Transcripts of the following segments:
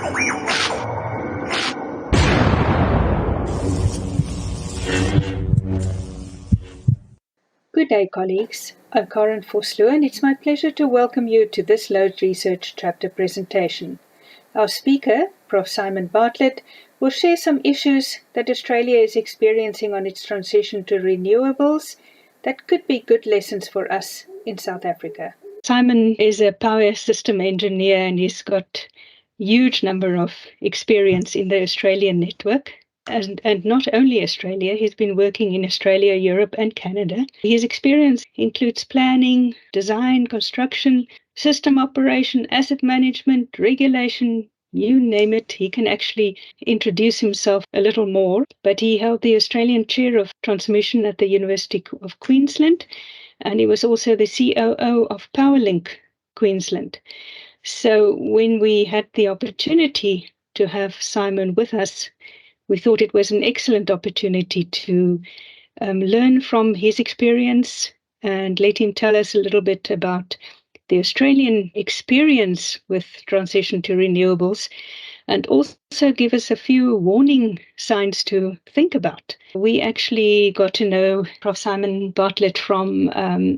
Good day, colleagues. I'm Karen Vosloo, and it's my pleasure to welcome you to this Load Research Chapter presentation. Our speaker, Prof Simon Bartlett, will share some issues that Australia is experiencing on its transition to renewables that could be good lessons for us in South Africa. Simon is a power system engineer, and he's got a huge number of experience in the Australian network. And not only Australia, he's been working in Australia, Europe, and Canada. His experience includes planning, design, construction, system operation, asset management, regulation, you name it. He can actually introduce himself a little more, but he held the Australian Chair of Transmission at the University of Queensland, and he was also the COO of PowerLink Queensland. So when we had the opportunity to have Simon with us, we thought it was an excellent opportunity to learn from his experience and let him tell us a little bit about the Australian experience with transition to renewables, and also give us a few warning signs to think about. We actually got to know Prof Simon Bartlett from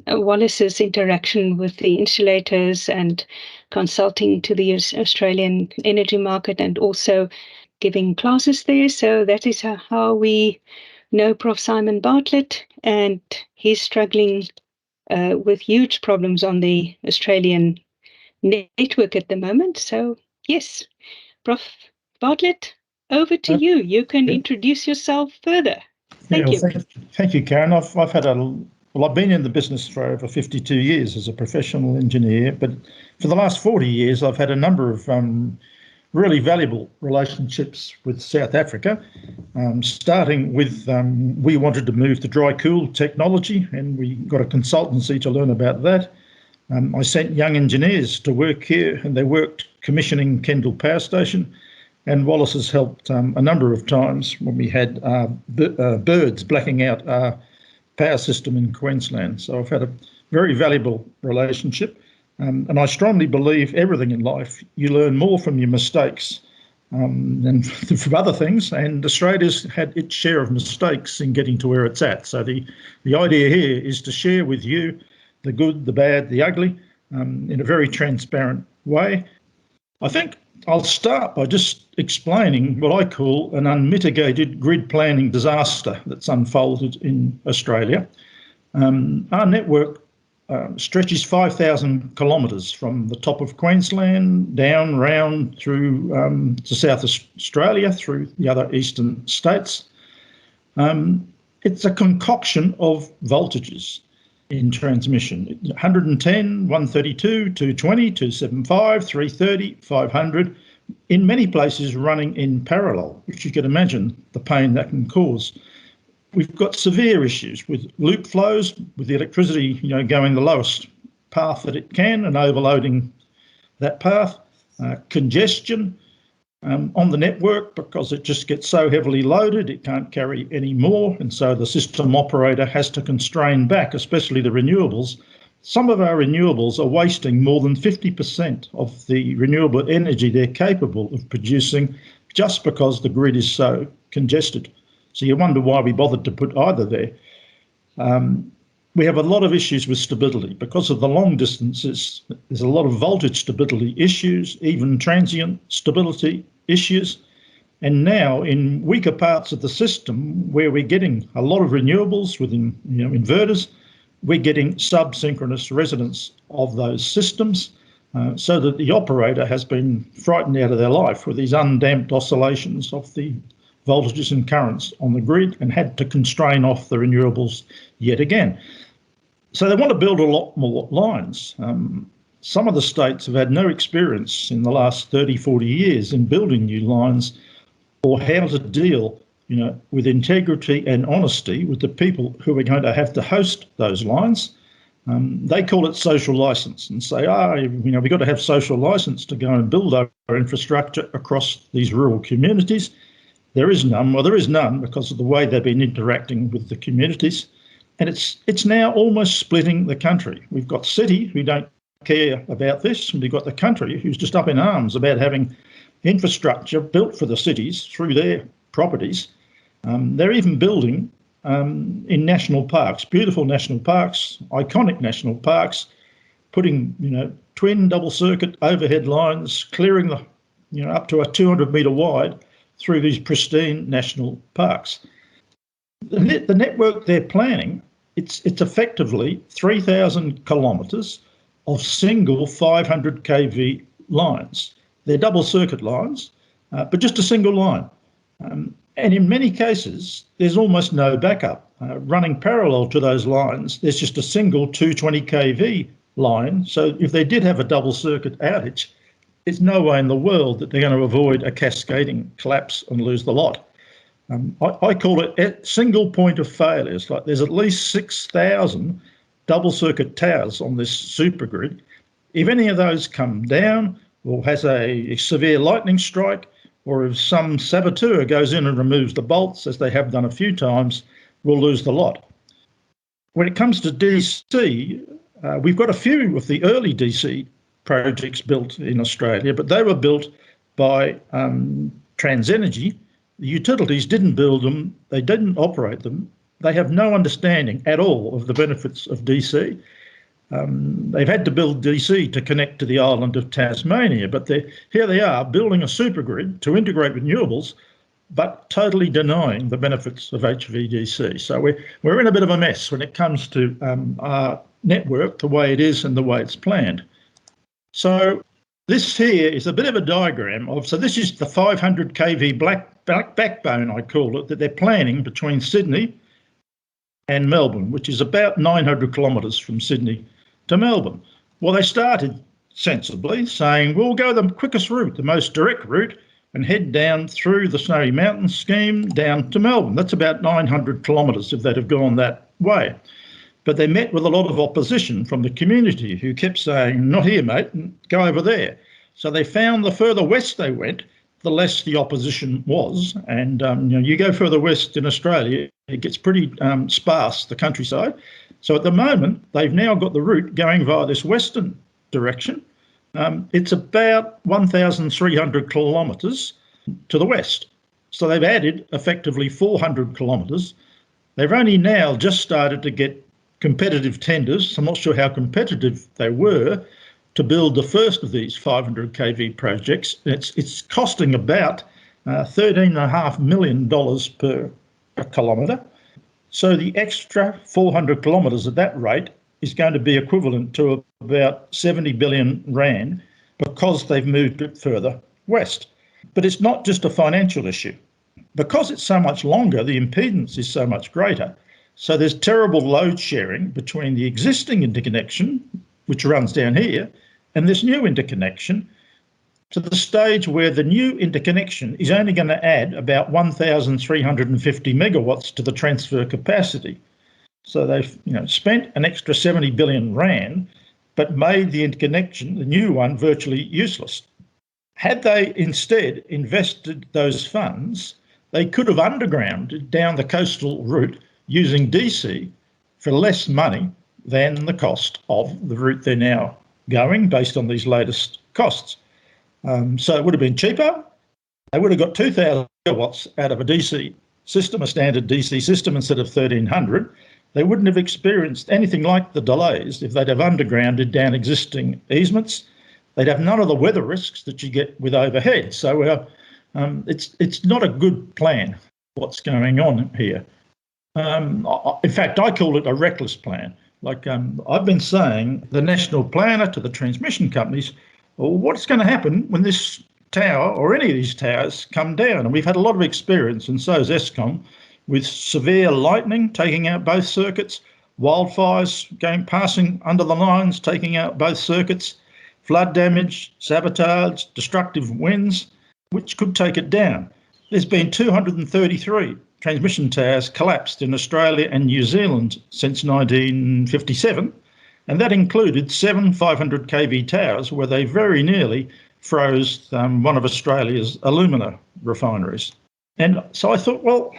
Wallace's interaction with the insulators and consulting to the Australian energy market, and also giving classes there. So that is how we know Prof Simon Bartlett, and he's struggling with huge problems on the Australian network at the moment. So yes, Prof Bartlett, over to you. You can introduce yourself further. Thank you. Thank you, Karen. I've been in the business for over 52 years as a professional engineer, but for the last 40 years, I've had a number of really valuable relationships with South Africa, starting with we wanted to move to dry cool technology, and we got a consultancy to learn about that. I sent young engineers to work here, and they worked commissioning Kendall Power Station, and Wallace has helped a number of times when we had birds blacking out our power system in Queensland. So I've had a very valuable relationship. And I strongly believe everything in life, you learn more from your mistakes than from other things. And Australia's had its share of mistakes in getting to where it's at. So the idea here is to share with you the good, the bad, the ugly in a very transparent way. I think I'll start by just explaining what I call an unmitigated grid planning disaster that's unfolded in Australia. Our network stretches 5,000 kilometres from the top of Queensland down round through to South Australia, through the other eastern states. It's a concoction of voltages in transmission: 110, 132, 220, 275, 330, 500, in many places running in parallel, which you can imagine the pain that can cause. We've got severe issues with loop flows, with the electricity, going the lowest path that it can and overloading that path. Congestion on the network, because it just gets so heavily loaded, it can't carry any more, and so the system operator has to constrain back, especially the renewables. Some of our renewables are wasting more than 50% of the renewable energy they're capable of producing, just because the grid is so congested. So you wonder why we bothered to put either there. We have a lot of issues with stability. Because of the long distances, there's a lot of voltage stability issues, even transient stability issues. And now in weaker parts of the system, where we're getting a lot of renewables with inverters, we're getting sub-synchronous resonance of those systems, so that the operator has been frightened out of their life with these undamped oscillations of the voltages and currents on the grid, and had to constrain off the renewables yet again. So they want to build a lot more lines. Some of the states have had no experience in the last 30, 40 years in building new lines, or how to deal, with integrity and honesty with the people who are going to have to host those lines. They call it social license and say, we've got to have social license to go and build our infrastructure across these rural communities. There is none. Well, there is none because of the way they've been interacting with the communities. And it's now almost splitting the country. We've got city who don't care about this, and we've got the country who's just up in arms about having infrastructure built for the cities through their properties. They're even building in national parks, beautiful national parks, iconic national parks, putting, twin double circuit overhead lines, clearing the, up to a 200 metre wide through these pristine national parks. The network they're planning, it's effectively 3,000 kilometres of single 500 kV lines. They're double circuit lines, but just a single line. And in many cases, there's almost no backup. Running parallel to those lines, there's just a single 220 kV line. So if they did have a double circuit outage, there's no way in the world that they're going to avoid a cascading collapse and lose the lot. I call it a single point of failure. It's like there's at least 6,000 double circuit towers on this supergrid. If any of those come down or has a severe lightning strike, or if some saboteur goes in and removes the bolts, as they have done a few times, we'll lose the lot. When it comes to DC, we've got a few of the early DC projects built in Australia, but they were built by TransEnergy. The utilities didn't build them, they didn't operate them. They have no understanding at all of the benefits of DC. They've had to build DC to connect to the island of Tasmania, but here they are building a supergrid to integrate renewables, but totally denying the benefits of HVDC. So we're in a bit of a mess when it comes to our network, the way it is and the way it's planned. So this here is a bit of a diagram of, so this is the 500 kV black backbone, I call it, that they're planning between Sydney and Melbourne, which is about 900 kilometres from Sydney to Melbourne. Well, they started sensibly saying, we'll go the quickest route, the most direct route, and head down through the Snowy Mountains scheme down to Melbourne. That's about 900 kilometres if they'd have gone that way. But they met with a lot of opposition from the community who kept saying, not here, mate, go over there. So they found the further west they went, the less the opposition was. And you go further west in Australia, it gets pretty sparse, the countryside. So at the moment, they've now got the route going via this western direction. It's about 1,300 kilometres to the west. So they've added effectively 400 kilometres. They've only now just started to get competitive tenders. I'm not sure how competitive they were to build the first of these 500 kV projects. It's costing about $13.5 million per kilometre. So the extra 400 kilometres at that rate is going to be equivalent to about 70 billion rand because they've moved it further west. But it's not just a financial issue. Because it's so much longer, the impedance is so much greater. So there's terrible load sharing between the existing interconnection, which runs down here, and this new interconnection, to the stage where the new interconnection is only going to add about 1,350 megawatts to the transfer capacity. So they've spent an extra 70 billion rand, but made the interconnection, the new one, virtually useless. Had they instead invested those funds, they could have undergrounded down the coastal route using DC for less money than the cost of the route they're now going based on these latest costs. So it would have been cheaper. They would have got 2,000 megawatts out of a DC system, a standard DC system, instead of 1,300. They wouldn't have experienced anything like the delays if they'd have undergrounded down existing easements. They'd have none of the weather risks that you get with overhead. So it's not a good plan, what's going on here. In fact, I call it a reckless plan. Like I've been saying, the national planner to the transmission companies, well, what's going to happen when this tower or any of these towers come down? And we've had a lot of experience, and so has Eskom, with severe lightning taking out both circuits, wildfires passing under the lines, taking out both circuits, flood damage, sabotage, destructive winds, which could take it down. There's been 233 transmission towers collapsed in Australia and New Zealand since 1957, and that included 7 500 kV towers where they very nearly froze one of Australia's alumina refineries. And so I thought, well,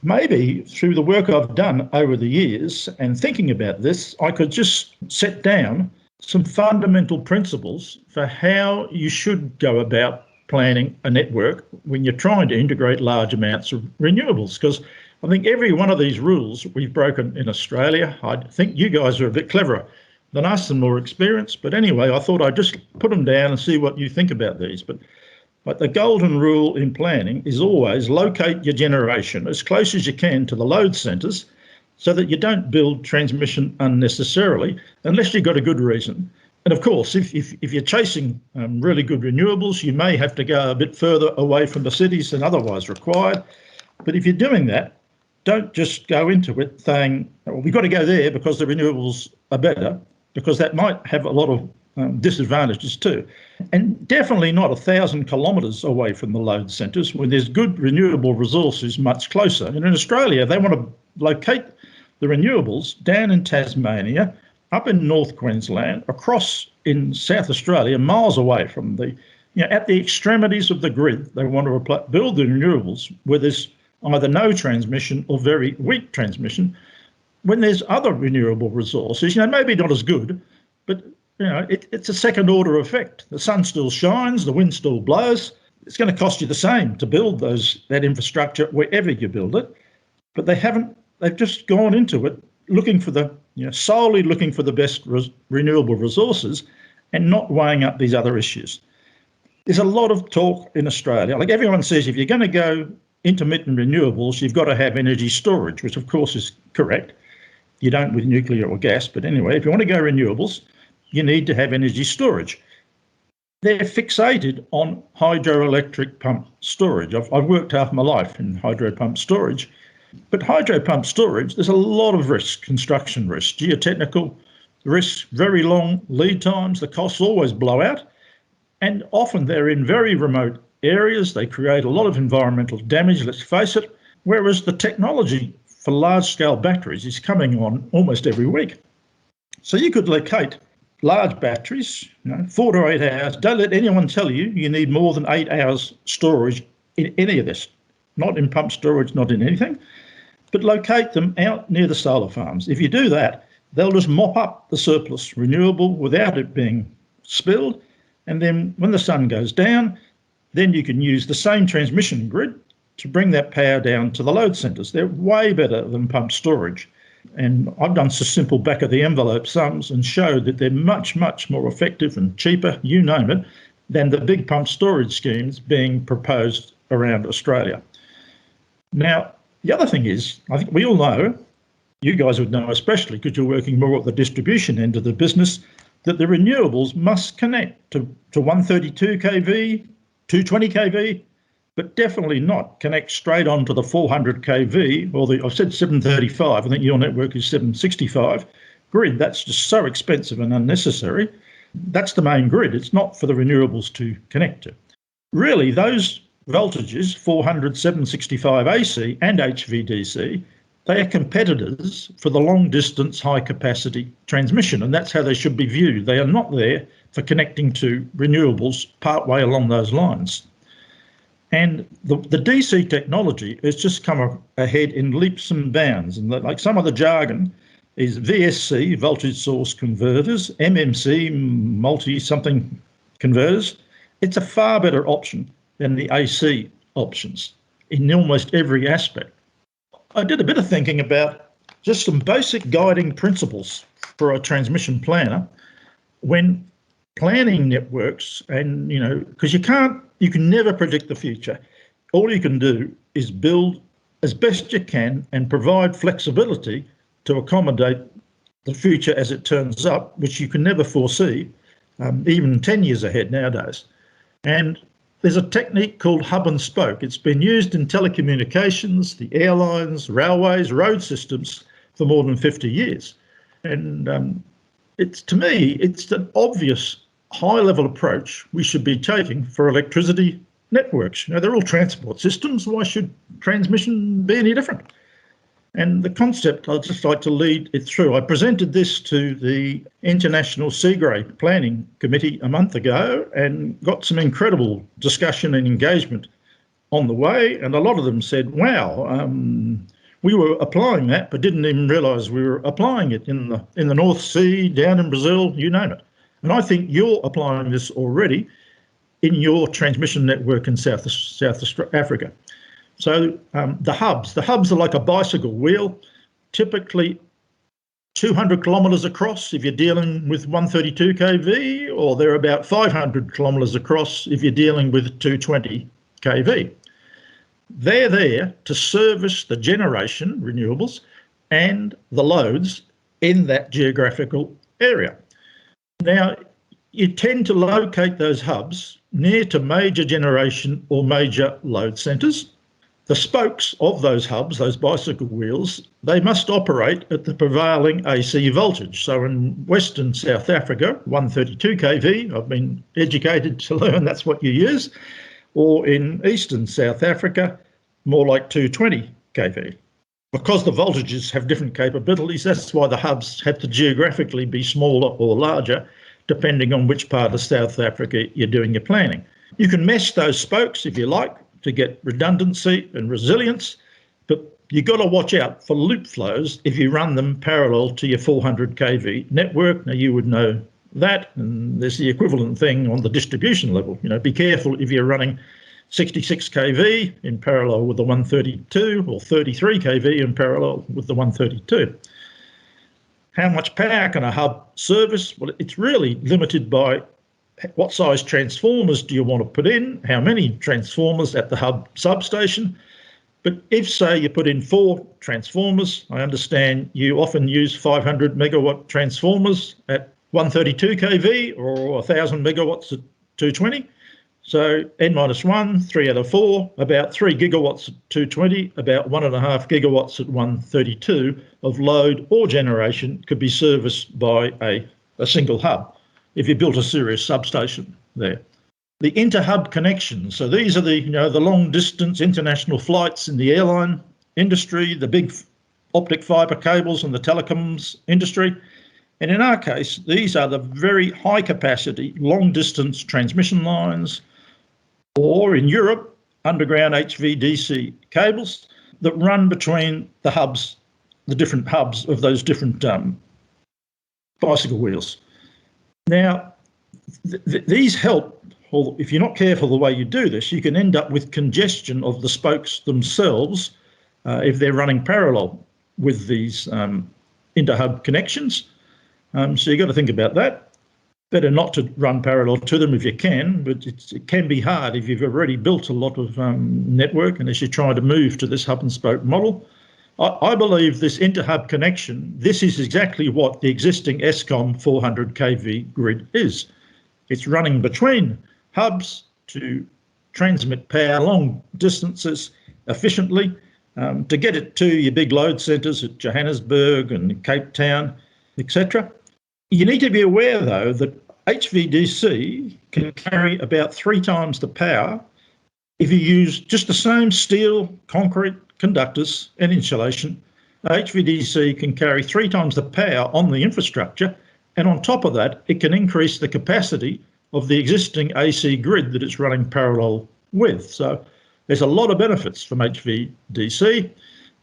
maybe through the work I've done over the years and thinking about this, I could just set down some fundamental principles for how you should go about planning a network when you're trying to integrate large amounts of renewables, because I think every one of these rules we've broken in Australia. I think you guys are a bit cleverer than us and more experienced, but anyway, I thought I'd just put them down and see what you think about these. But the golden rule in planning is always locate your generation as close as you can to the load centres so that you don't build transmission unnecessarily unless you've got a good reason. And of course, if you're chasing really good renewables, you may have to go a bit further away from the cities than otherwise required. But if you're doing that, don't just go into it saying, well, we've got to go there because the renewables are better, because that might have a lot of disadvantages too. And definitely not 1,000 kilometres away from the load centres when there's good renewable resources much closer. And in Australia, they want to locate the renewables down in Tasmania, up in North Queensland, across in South Australia, miles away from at the extremities of the grid. They want to build the renewables where there's either no transmission or very weak transmission, when there's other renewable resources, maybe not as good, but it's a second order effect. The sun still shines, the wind still blows. It's going to cost you the same to build that infrastructure wherever you build it. But they've just gone into it looking for solely looking for the best renewable resources and not weighing up these other issues. There's a lot of talk in Australia. Like everyone says, if you're going to go intermittent renewables, you've got to have energy storage, which of course is correct. You don't with nuclear or gas, but anyway, if you want to go renewables, you need to have energy storage. They're fixated on hydroelectric pump storage. I've worked half my life in hydro pump storage, but hydro pump storage, there's a lot of risk, construction risk, geotechnical risk, very long lead times, the costs always blow out, and often they're in very remote areas. They create a lot of environmental damage, let's face it, whereas the technology for large-scale batteries is coming on almost every week. So you could locate large batteries, 4 to 8 hours. Don't let anyone tell you you need more than 8 hours storage in any of this, not in pump storage, not in anything, but locate them out near the solar farms. If you do that, they'll just mop up the surplus renewable without it being spilled. And then when the sun goes down, then you can use the same transmission grid to bring that power down to the load centres. They're way better than pump storage. And I've done some simple back of the envelope sums and showed that they're much, much more effective and cheaper, you name it, than the big pump storage schemes being proposed around Australia. Now, the other thing is, I think we all know, you guys would know especially because you're working more at the distribution end of the business, that the renewables must connect to 132 kV, 220 kV, but definitely not connect straight on to the 400 kV or I've said 735, I think your network is 765 grid. That's just so expensive and unnecessary. That's the main grid. It's not for the renewables to connect to. Really, those voltages, 400, 765 AC and HVDC, they are competitors for the long distance high capacity transmission, and that's how they should be viewed. They are not there for connecting to renewables partway along those lines. And the DC technology has just come ahead in leaps and bounds. And like some of the jargon is VSC, voltage source converters, MMC, multi-something converters. It's a far better option than the AC options in almost every aspect. I did a bit of thinking about just some basic guiding principles for a transmission planner when planning networks, and because you can never predict the future. All you can do is build as best you can and provide flexibility to accommodate the future as it turns up, which you can never foresee, even 10 years ahead nowadays. And there's a technique called hub and spoke. It's been used in telecommunications, the airlines, railways, road systems for more than 50 years. And to me, it's an obvious high-level approach we should be taking for electricity networks. They're all transport systems. Why should transmission be any different? And the concept, I'd just like to lead it through. I presented this to the International SAIEE Planning Committee a month ago and got some incredible discussion and engagement on the way. And a lot of them said, wow, we were applying that, but didn't even realise we were applying it in the North Sea, down in Brazil, you name it. And I think you're applying this already. in your transmission network in South Africa. So the hubs are like a bicycle wheel, typically 200 kilometres across if you're dealing with 132 kV, or they're about 500 kilometres across if you're dealing with 220 kV. They're there to service the generation, renewables, and the loads in that geographical area. Now, you tend to locate those hubs near to major generation or major load centres. The spokes of those hubs, those bicycle wheels, they must operate at the prevailing AC voltage. So in Western South Africa, 132 kV, I've been educated to learn that's what you use, or in Eastern South Africa, more like 220 kV. Because the voltages have different capabilities, that's why the hubs have to geographically be smaller or larger, depending on which part of South Africa you're doing your planning. You can mesh those spokes if you like to get redundancy and resilience, but you've got to watch out for loop flows if you run them parallel to your 400 kV network. Now, you would know that, and there's the equivalent thing on the distribution level. You know, be careful if you're running 66 kV in parallel with the 132 or 33 kV in parallel with the 132. How much power can a hub service? Well, it's really limited by what size transformers do you want to put in, how many transformers at the hub substation. But if, say, you put in 4 transformers, I understand you often use 500 megawatt transformers at 132 kV or 1,000 megawatts at 220. So N-1, 3 out of 4, about 3 gigawatts at 220, about 1.5 gigawatts at 132 of load or generation could be serviced by a single hub if you built a serious substation there. The inter-hub connections, so these are the long-distance international flights in the airline industry, the big optic fibre cables in the telecoms industry. And in our case, these are the very high-capacity, long-distance transmission lines, or in Europe, underground HVDC cables that run between the hubs, the different hubs of those different bicycle wheels. Now, these help, or if you're not careful the way you do this, you can end up with congestion of the spokes themselves if they're running parallel with these inter-hub connections. So you've got to think about that. Better not to run parallel to them if you can, but it can be hard if you've already built a lot of network and as you try to move to this hub and spoke model. I believe this inter-hub connection, this is exactly what the existing Eskom 400 kV grid is. It's running between hubs to transmit power long distances efficiently to get it to your big load centres at Johannesburg and Cape Town, etc. You need to be aware, though, that HVDC can carry about 3 times the power if you use just the same steel, concrete conductors and insulation. HVDC can carry 3 times the power on the infrastructure, and on top of that, it can increase the capacity of the existing AC grid that it's running parallel with. So there's a lot of benefits from HVDC.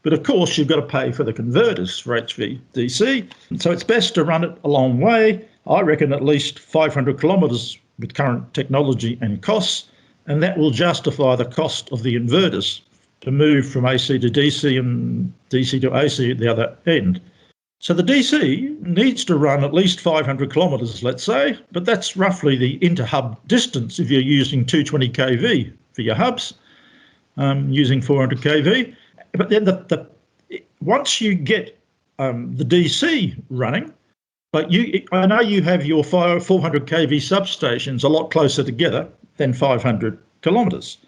But of course, you've got to pay for the converters for HVDC. So it's best to run it a long way. I reckon at least 500 kilometres with current technology and costs, and that will justify the cost of the inverters to move from AC to DC and DC to AC at the other end. So the DC needs to run at least 500 kilometres, let's say, but that's roughly the inter-hub distance if you're using 220 kV for your hubs, using 400 kV. But then once you get the DC running, but I know you have your 400 kV substations a lot closer together than 500 kilometres.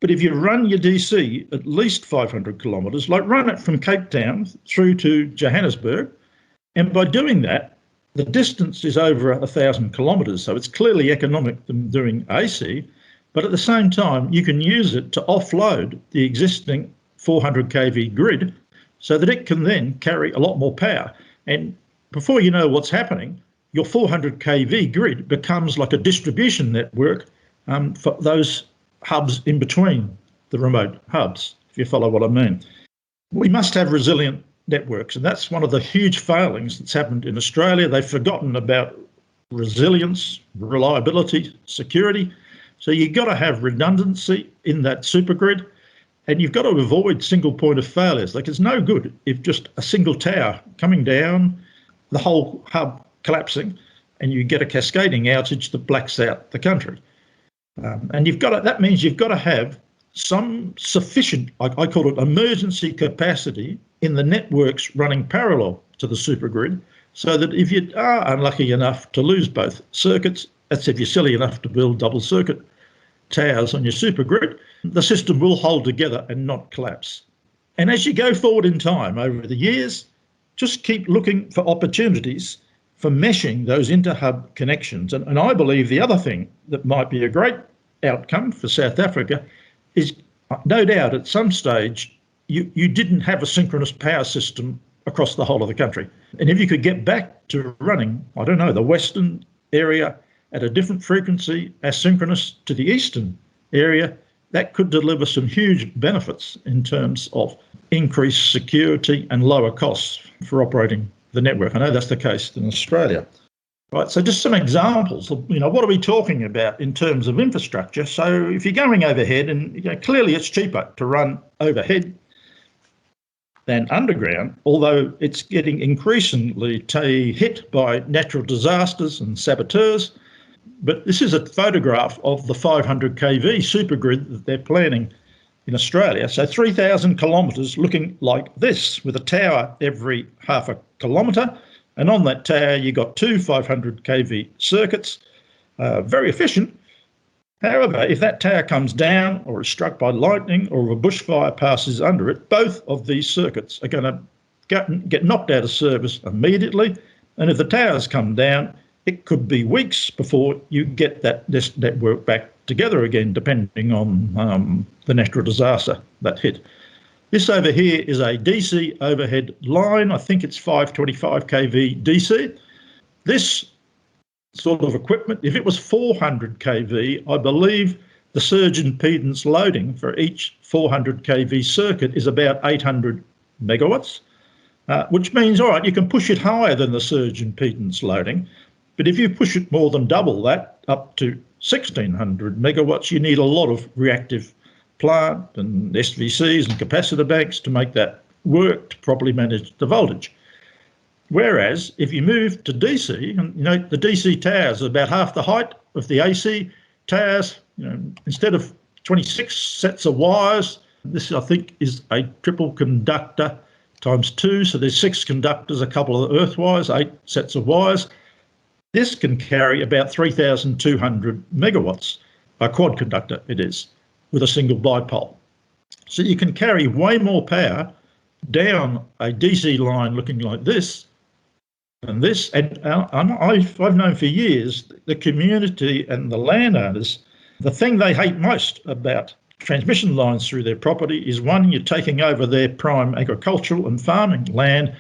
But if you run your DC at least 500 kilometres, like run it from Cape Town through to Johannesburg, and by doing that, the distance is over 1,000 kilometres, so it's clearly economic than doing AC, but at the same time, you can use it to offload the existing 400 kV grid so that it can then carry a lot more power. And before you know what's happening, your 400 kV grid becomes like a distribution network for those hubs in between the remote hubs, if you follow what I mean. We must have resilient networks, and that's one of the huge failings that's happened in Australia. They've forgotten about resilience, reliability, security. So you've got to have redundancy in that supergrid, and you've got to avoid single point of failures. Like, it's no good if just a single tower coming down, the whole hub collapsing, and you get a cascading outage that blacks out the country. And that means you've got to have some sufficient, I call it emergency capacity, in the networks running parallel to the supergrid, so that if you are unlucky enough to lose both circuits, that's if you're silly enough to build double circuit towers on your supergrid, the system will hold together and not collapse. And as you go forward in time over the years, just keep looking for opportunities for meshing those inter-hub connections. And I believe the other thing that might be a great outcome for South Africa is, no doubt at some stage you didn't have a synchronous power system across the whole of the country. And if you could get back to running, I don't know, the western area at a different frequency asynchronous to the eastern area, that could deliver some huge benefits in terms of increased security and lower costs for operating the network. I know that's the case in Australia. Right, so just some examples of, what are we talking about in terms of infrastructure? So if you're going overhead, and clearly it's cheaper to run overhead than underground, although it's getting increasingly hit by natural disasters and saboteurs. But this is a photograph of the 500 kV supergrid that they're planning in Australia. So 3,000 kilometres looking like this, with a tower every half a kilometre. And on that tower, you got two 500 kV circuits, very efficient. However, if that tower comes down or is struck by lightning or if a bushfire passes under it, both of these circuits are going to get knocked out of service immediately. And if the towers come down, it could be weeks before you get this network back together again, depending on the natural disaster that hit. This over here is a DC overhead line. I think it's 525 kV DC. This sort of equipment, if it was 400 kV, I believe the surge impedance loading for each 400 kV circuit is about 800 megawatts, which means, all right, you can push it higher than the surge impedance loading, but if you push it more than double that, up to 1600 megawatts, you need a lot of reactive plant and SVCs and capacitor banks to make that work, to properly manage the voltage. Whereas if you move to DC, and the DC towers are about half the height of the AC towers, instead of 26 sets of wires, this I think is a triple conductor times 2, so there's 6 conductors, a couple of earth wires, 8 sets of wires. This can carry about 3,200 megawatts, a quad conductor it is, with a single dipole. So you can carry way more power down a DC line looking like this and this. And I've known for years the community and the landowners, the thing they hate most about transmission lines through their property is, one, you're taking over their prime agricultural and farming land.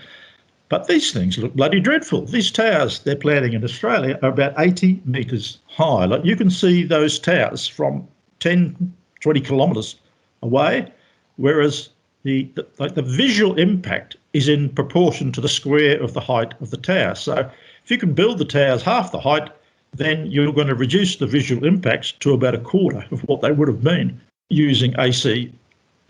But these things look bloody dreadful. These towers they're planning in Australia are about 80 metres high. Like, you can see those towers from 10, 20 kilometres away, whereas the visual impact is in proportion to the square of the height of the tower. So if you can build the towers half the height, then you're going to reduce the visual impacts to about a quarter of what they would have been using AC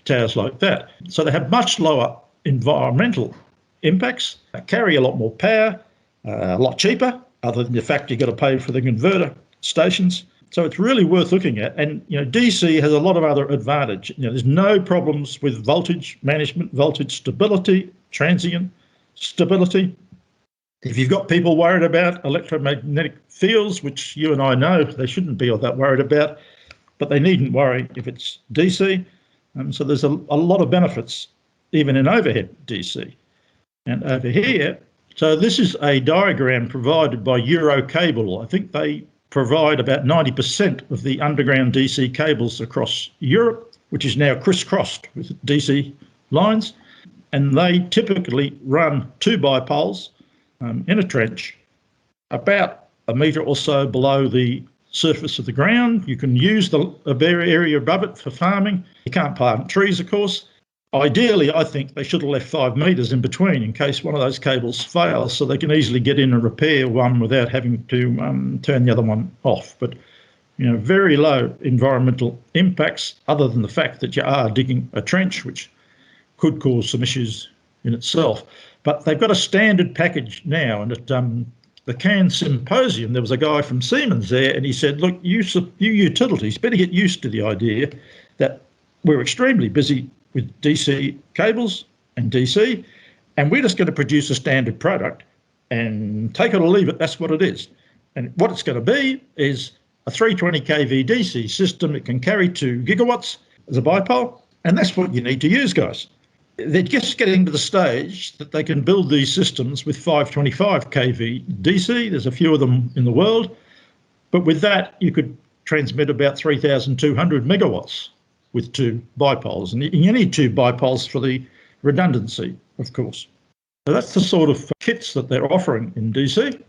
towers like that. So they have much lower environmental impacts, carry a lot more power, a lot cheaper, other than the fact you've got to pay for the converter stations. So it's really worth looking at. And DC has a lot of other advantage. There's no problems with voltage management, voltage stability, transient stability. If you've got people worried about electromagnetic fields, which you and I know they shouldn't be all that worried about, but they needn't worry if it's DC. So there's a lot of benefits even in overhead DC. And over here, so this is a diagram provided by Eurocable. I think they provide about 90% of the underground DC cables across Europe, which is now crisscrossed with DC lines. And they typically run 2 bipoles in a trench about a metre or so below the surface of the ground. You can use the area above it for farming. You can't plant trees, of course. Ideally, I think they should have left 5 metres in between in case one of those cables fails, so they can easily get in and repair one without having to turn the other one off. But very low environmental impacts other than the fact that you are digging a trench, which could cause some issues in itself. But they've got a standard package now, and at the Cairns Symposium, there was a guy from Siemens there, and he said, look, you utilities better get used to the idea that we're extremely busy with DC cables and DC, and we're just going to produce a standard product and take it or leave it, that's what it is. And what it's going to be is a 320 kV DC system that can carry 2 gigawatts as a bipole, and that's what you need to use, guys. They're just getting to the stage that they can build these systems with 525 kV DC. There's a few of them in the world, but with that you could transmit about 3,200 megawatts with 2 bipoles, and you need 2 bipoles for the redundancy, of course. So that's the sort of kits that they're offering in DC.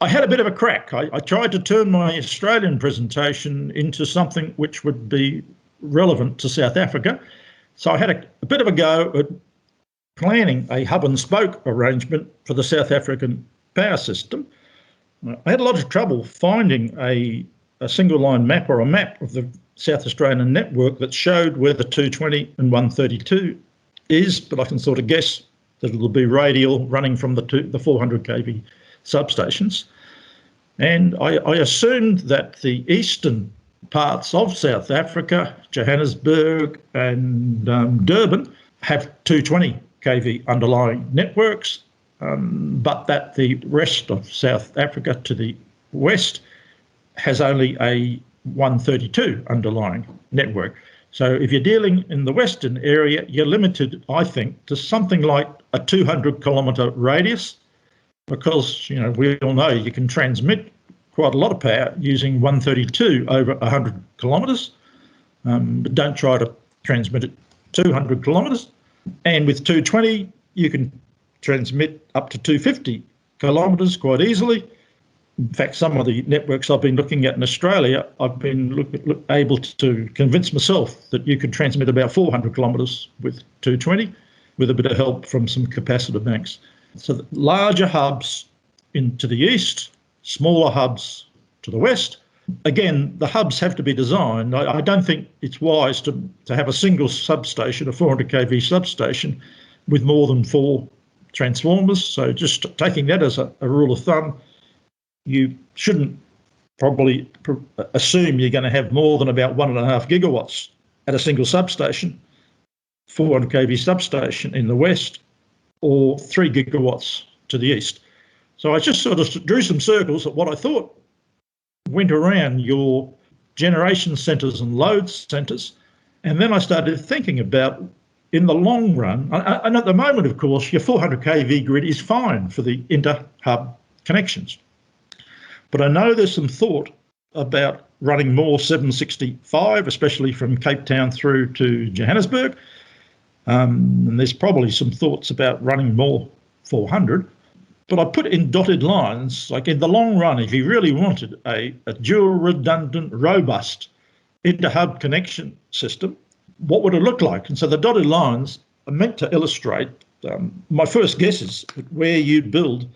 I had a bit of a crack. I tried to turn my Australian presentation into something which would be relevant to South Africa. So I had a bit of a go at planning a hub and spoke arrangement for the South African power system. I had a lot of trouble finding a single line map or a map of the South Australian network that showed where the 220 and 132 is, but I can sort of guess that it'll be radial running from the 400 kV substations. And I assumed that the eastern parts of South Africa, Johannesburg and Durban, have 220 kV underlying networks, but that the rest of South Africa to the west has only a 132 underlying network. So if you're dealing in the western area, you're limited, I think, to something like a 200-kilometre radius, because we all know you can transmit quite a lot of power using 132 over 100 kilometres, but don't try to transmit it 200 kilometres. And with 220, you can transmit up to 250 kilometres quite easily. In fact, some of the networks I've been looking at in Australia, I've been able to convince myself that you could transmit about 400 kilometres with 220, with a bit of help from some capacitor banks. So the larger hubs into the east, smaller hubs to the west. Again, the hubs have to be designed. I don't think it's wise to have a single substation, a 400 kV substation, with more than 4 transformers. So just taking that as a rule of thumb, you shouldn't probably assume you're going to have more than about 1.5 gigawatts at a single substation, 400 kV substation in the west, or 3 gigawatts to the east. So I just sort of drew some circles at what I thought went around your generation centres and load centres, and then I started thinking about, in the long run, and at the moment, of course, your 400 kV grid is fine for the inter-hub connections. But I know there's some thought about running more 765, especially from Cape Town through to Johannesburg. And there's probably some thoughts about running more 400. But I put in dotted lines, like in the long run, if you really wanted a dual redundant, robust inter-hub connection system, what would it look like? And so the dotted lines are meant to illustrate my first guesses at where you'd build,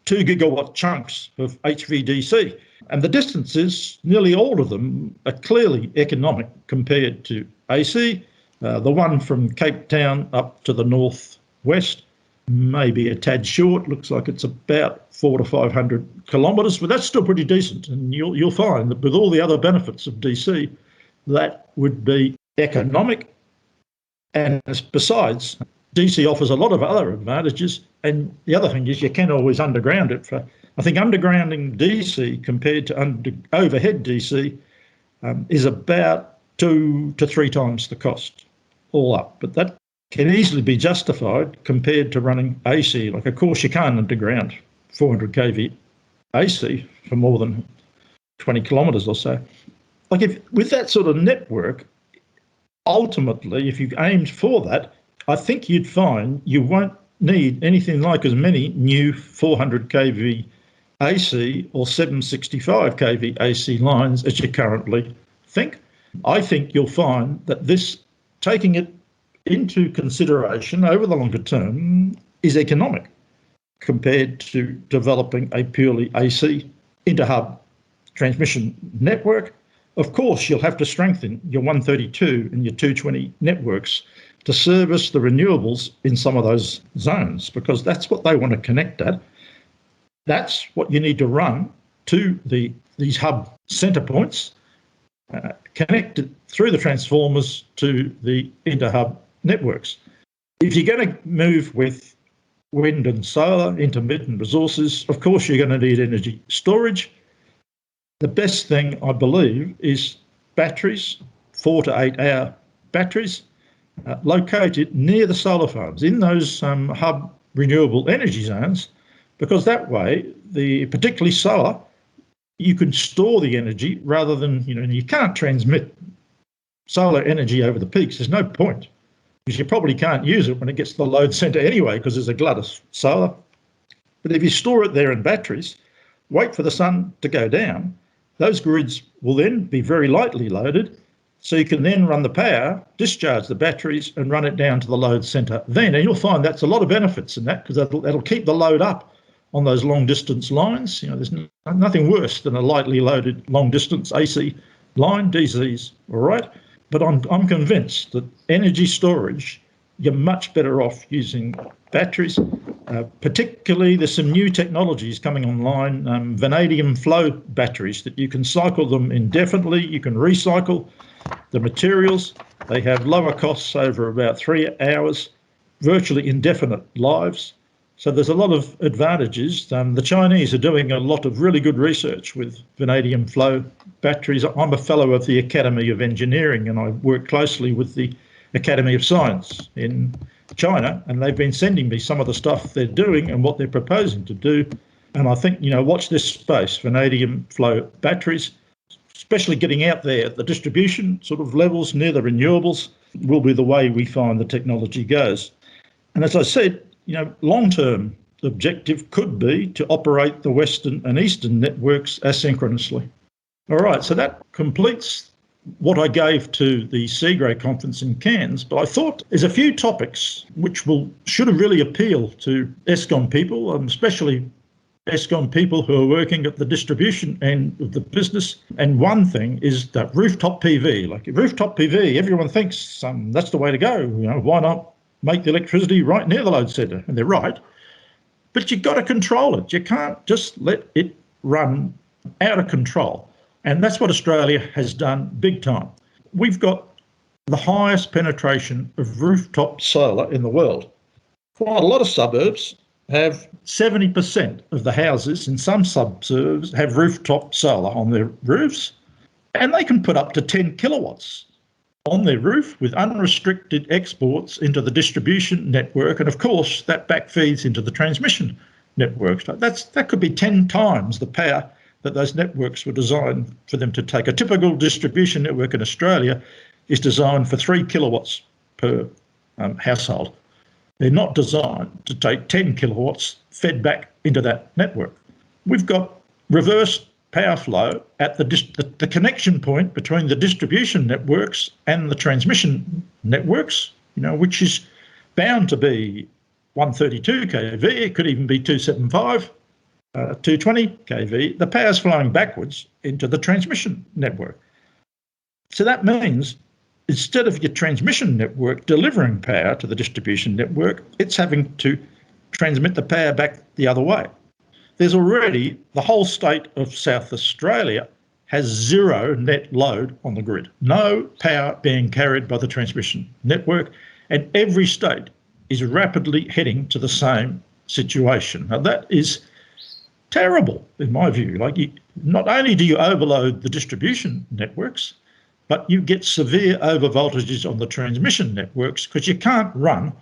2 gigawatt chunks of HVDC. And the distances, nearly all of them, are clearly economic compared to AC. The one from Cape Town up to the northwest may be a tad short. Looks like it's about 400 to 500 kilometres, but that's still pretty decent. And you'll find that with all the other benefits of DC, that would be economic. And besides, DC offers a lot of other advantages. And the other thing is you can always underground it. I think undergrounding DC compared to overhead DC is about 2 to 3 times the cost all up. But that can easily be justified compared to running AC. Like, of course, you can't underground 400 kV AC for more than 20 kilometres or so. Like, with that sort of network, ultimately, if you aimed for that, I think you'd find you won't need anything like as many new 400 kV AC or 765 kV AC lines as you currently think. I think you'll find that this, taking it into consideration over the longer term, is economic compared to developing a purely AC inter-hub transmission network. Of course, you'll have to strengthen your 132 and your 220 networks to service the renewables in some of those zones, because that's what they want to connect at. That's what you need to run to these hub centre points, connected through the transformers to the inter-hub networks. If you're going to move with wind and solar, intermittent resources, of course you're going to need energy storage. The best thing, I believe, is batteries, 4 to 8 hour batteries, located near the solar farms in those hub renewable energy zones, because that way, particularly solar, you can store the energy rather than, you can't transmit solar energy over the peaks. There's no point, because you probably can't use it when it gets to the load centre anyway, because there's a glut of solar. But if you store it there in batteries, wait for the sun to go down, those grids will then be very lightly loaded, so you can then run the power, discharge the batteries and run it down to the load centre then. And you'll find that's a lot of benefits in that, because that'll keep the load up on those long distance lines. There's nothing worse than a lightly loaded long distance AC line, DCs, all right? But I'm convinced that energy storage, you're much better off using batteries. Particularly, there's some new technologies coming online, vanadium flow batteries, that you can cycle them indefinitely. You can recycle the materials. They have lower costs over about 3 hours, virtually indefinite lives. So there's a lot of advantages. The Chinese are doing a lot of really good research with vanadium flow batteries. I'm a fellow of the Academy of Engineering, and I work closely with the Academy of Science in China, and they've been sending me some of the stuff they're doing and what they're proposing to do. And I think, watch this space, vanadium flow batteries, especially getting out there at the distribution sort of levels near the renewables, will be the way we find the technology goes. And as I said, long-term objective could be to operate the Western and Eastern networks asynchronously. All right, so that completes what I gave to the SAIEE conference in Cairns, but I thought there's a few topics which should really appeal to Eskom people, especially Eskom people who are working at the distribution end of the business. And one thing is that rooftop PV. Like rooftop PV, everyone thinks that's the way to go. Why not make the electricity right near the load centre? And they're right. But you've got to control it. You can't just let it run out of control. And that's what Australia has done big time. We've got the highest penetration of rooftop solar in the world. Quite a lot of suburbs have 70% of the houses in some suburbs have rooftop solar on their roofs, and they can put up to 10 kilowatts on their roof with unrestricted exports into the distribution network. And of course, that backfeeds into the transmission networks. That could be 10 times the power that those networks were designed for them to take. A typical distribution network in Australia is designed for 3 kilowatts per household. They're not designed to take 10 kilowatts fed back into that network. We've got reverse power flow at the connection point between the distribution networks and the transmission networks, which is bound to be 132 kV. It could even be 275. 220 kV, the power's flowing backwards into the transmission network. So that means instead of your transmission network delivering power to the distribution network, it's having to transmit the power back the other way. There's already, the whole state of South Australia has zero net load on the grid. No power being carried by the transmission network, and every state is rapidly heading to the same situation. Now that is terrible, in my view. Not only do you overload the distribution networks, but you get severe overvoltages on the transmission networks, because you can't run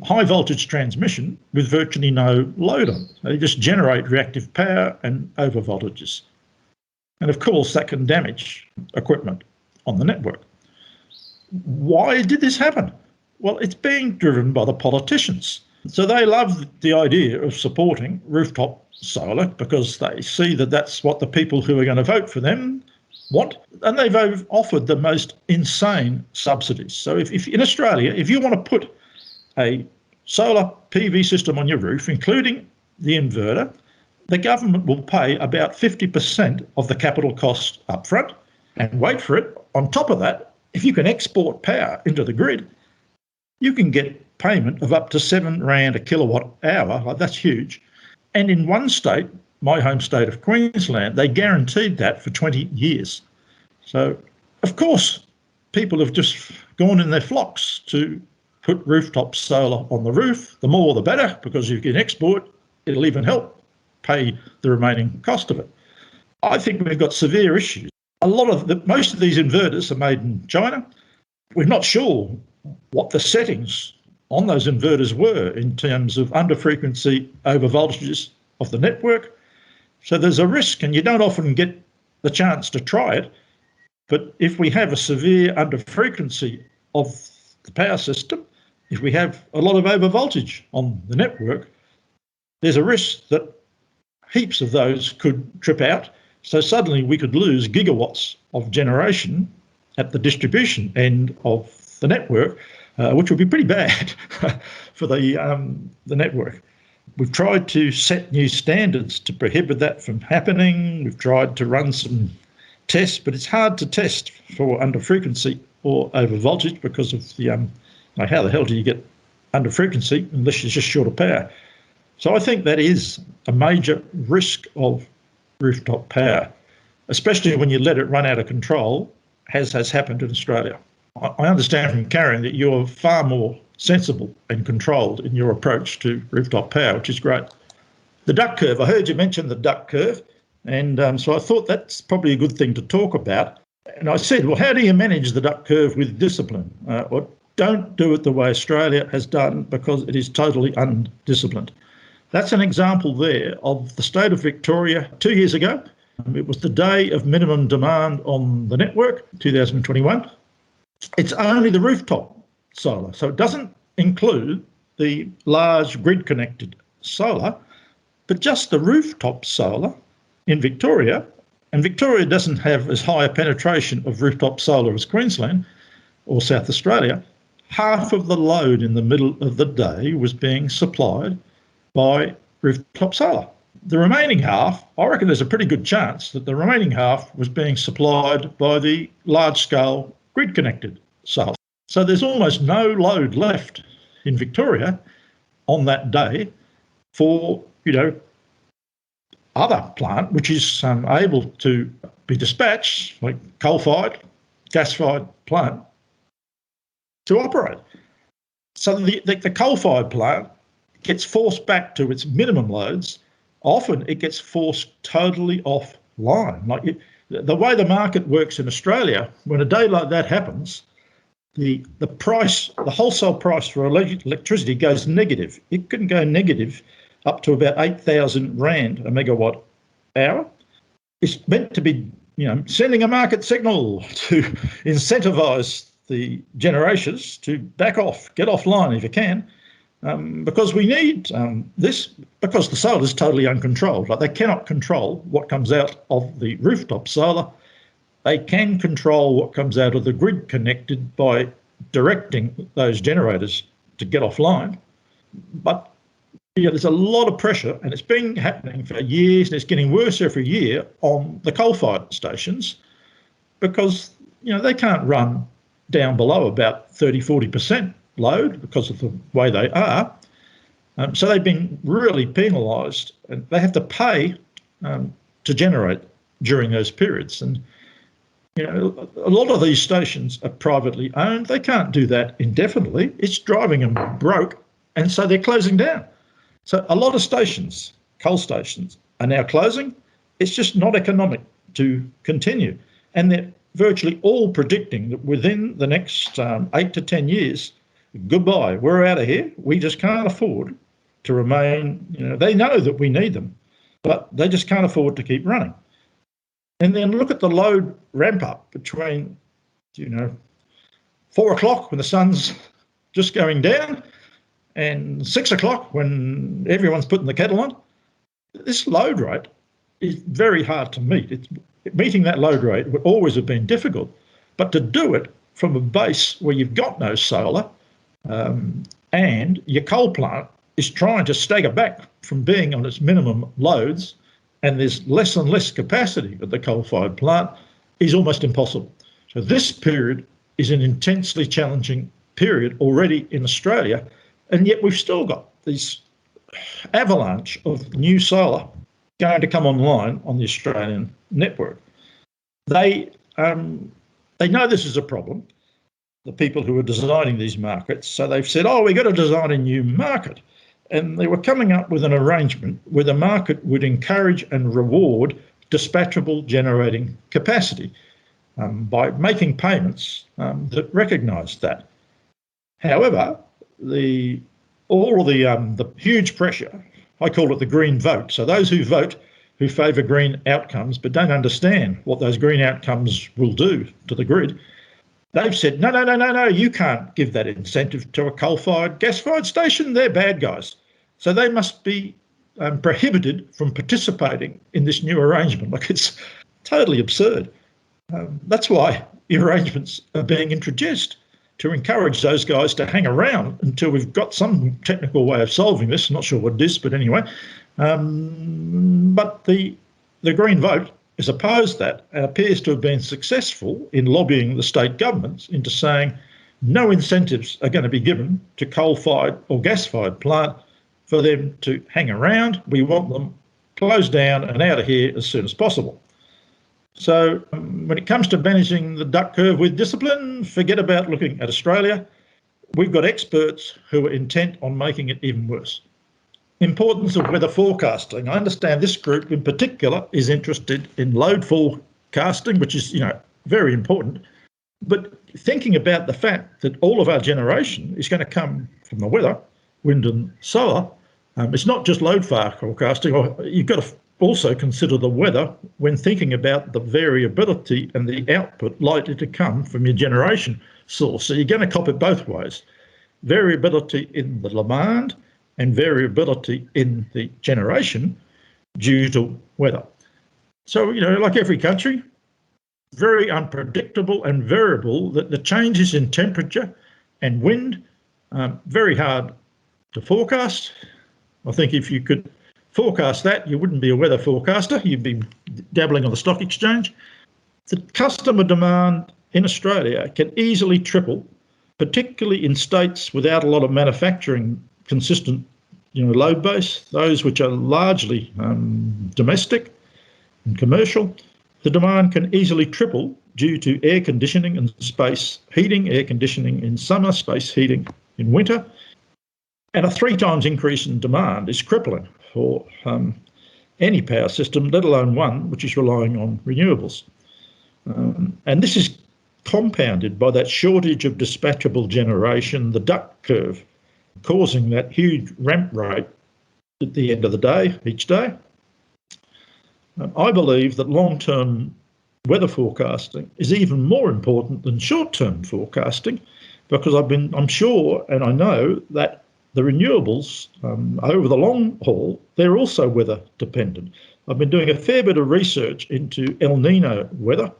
high voltage transmission with virtually no load on it. They just generate reactive power and overvoltages. And of course, that can damage equipment on the network. Why did this happen? Well, it's being driven by the politicians. So they love the idea of supporting rooftop solar because they see that that's what the people who are going to vote for them want, and they've offered the most insane subsidies. So if in Australia, if you want to put a solar PV system on your roof, including the inverter, the government will pay about 50% of the capital cost up front, and wait for it, on top of that, if you can export power into the grid, you can get payment of up to R7 a kilowatt hour. Like, that's huge. And in one state, my home state of Queensland, they guaranteed that for 20 years. So, of course, people have just gone in their flocks to put rooftop solar on the roof. The more the better, because if you can export, it'll even help pay the remaining cost of it. I think we've got severe issues. Most of these inverters are made in China. We're not sure what the settings on those inverters were in terms of under-frequency over-voltages of the network. So there's a risk, and you don't often get the chance to try it. But if we have a severe under-frequency of the power system, if we have a lot of over-voltage on the network, there's a risk that heaps of those could trip out. So suddenly we could lose gigawatts of generation at the distribution end of the network, which would be pretty bad for the network. We've tried to set new standards to prohibit that from happening. We've tried to run some tests, but it's hard to test for under frequency or over voltage because of the how the hell do you get under frequency unless you're just short of power? So I think that is a major risk of rooftop power, especially when you let it run out of control, as has happened in Australia. I understand from Karen that you're far more sensible and controlled in your approach to rooftop power, which is great. The duck curve, I heard you mention the duck curve, and so I thought that's probably a good thing to talk about. And I said, well, how do you manage the duck curve with discipline? Or don't do it the way Australia has done, because it is totally undisciplined. That's an example there of the state of Victoria 2 years ago. It was the day of minimum demand on the network, 2021. It's only the rooftop solar, so it doesn't include the large grid-connected solar, but just the rooftop solar in Victoria. And Victoria doesn't have as high a penetration of rooftop solar as Queensland or South Australia. Half of the load in the middle of the day was being supplied by rooftop solar. The remaining half, I reckon there's a pretty good chance that the remaining half was being supplied by the large-scale grid-connected solar. So there's almost no load left in Victoria on that day for, other plant, which is able to be dispatched, like coal-fired, gas-fired plant, to operate. So the coal-fired plant gets forced back to its minimum loads. Often it gets forced totally offline. Like the way the market works in Australia, when a day like that happens, the price, the wholesale price for electricity goes negative. It can go negative up to about 8,000 Rand a megawatt hour. It's meant to be, sending a market signal to incentivise the generations to back off, get offline if you can. Because we need this, because the solar is totally uncontrolled. Like, they cannot control what comes out of the rooftop solar. They can control what comes out of the grid connected by directing those generators to get offline. But there's a lot of pressure, and it's been happening for years, and it's getting worse every year on the coal-fired stations, because they can't run down below about 30-40% load because of the way they are. So they've been really penalised, and they have to pay to generate during those periods. And a lot of these stations are privately owned. They can't do that indefinitely. It's driving them broke, and so they're closing down. So a lot of stations, coal stations, are now closing. It's just not economic to continue. And they're virtually all predicting that within the next 8 to 10 years, goodbye, we're out of here. We just can't afford to remain. They know that we need them, but they just can't afford to keep running. And then look at the load ramp up between, 4 o'clock when the sun's just going down and 6 o'clock when everyone's putting the kettle on. This load rate is very hard to meet. Meeting that load rate would always have been difficult, but to do it from a base where you've got no solar, and your coal plant is trying to stagger back from being on its minimum loads, and there's less and less capacity at the coal-fired plant, is almost impossible. So this period is an intensely challenging period already in Australia, and yet we've still got this avalanche of new solar going to come online on the Australian network. They know this is a problem, the people who are designing these markets, so they've said, oh, we've got to design a new market. And they were coming up with an arrangement where the market would encourage and reward dispatchable generating capacity by making payments that recognised that. However, all of the huge pressure, I call it the green vote. So those who vote who favour green outcomes but don't understand what those green outcomes will do to the grid, they've said, no, you can't give that incentive to a coal-fired, gas-fired station. They're bad guys. So they must be prohibited from participating in this new arrangement. Like, it's totally absurd. That's why the arrangements are being introduced, to encourage those guys to hang around until we've got some technical way of solving this. I'm not sure what it is, but anyway. But the Green Vote has opposed that and appears to have been successful in lobbying the state governments into saying no incentives are going to be given to coal-fired or gas-fired plant for them to hang around. We want them closed down and out of here as soon as possible. So when it comes to managing the duck curve with discipline, forget about looking at Australia. We've got experts who are intent on making it even worse. Importance of weather forecasting. I understand this group in particular is interested in load forecasting, which is, very important. But thinking about the fact that all of our generation is going to come from the weather, wind and solar, it's not just load forecasting. You've got to also consider the weather when thinking about the variability and the output likely to come from your generation source. So you're going to cop it both ways. Variability in the demand and variability in the generation due to weather. So, like every country, very unpredictable and variable, that the changes in temperature and wind, very hard to forecast. I think if you could forecast that, you wouldn't be a weather forecaster, you'd be dabbling on the stock exchange. The customer demand in Australia can easily triple, particularly in states without a lot of manufacturing consistent load base, those which are largely domestic and commercial. The demand can easily triple due to air conditioning and space heating, air conditioning in summer, space heating in winter. And a 3 times increase in demand is crippling for any power system, let alone one which is relying on renewables. And this is compounded by that shortage of dispatchable generation, the duck curve, causing that huge ramp rate at the end of the day, each day. I believe that long-term weather forecasting is even more important than short-term forecasting, because I'm sure and I know that the renewables, over the long haul, they're also weather dependent. I've been doing a fair bit of research into El Nino weather,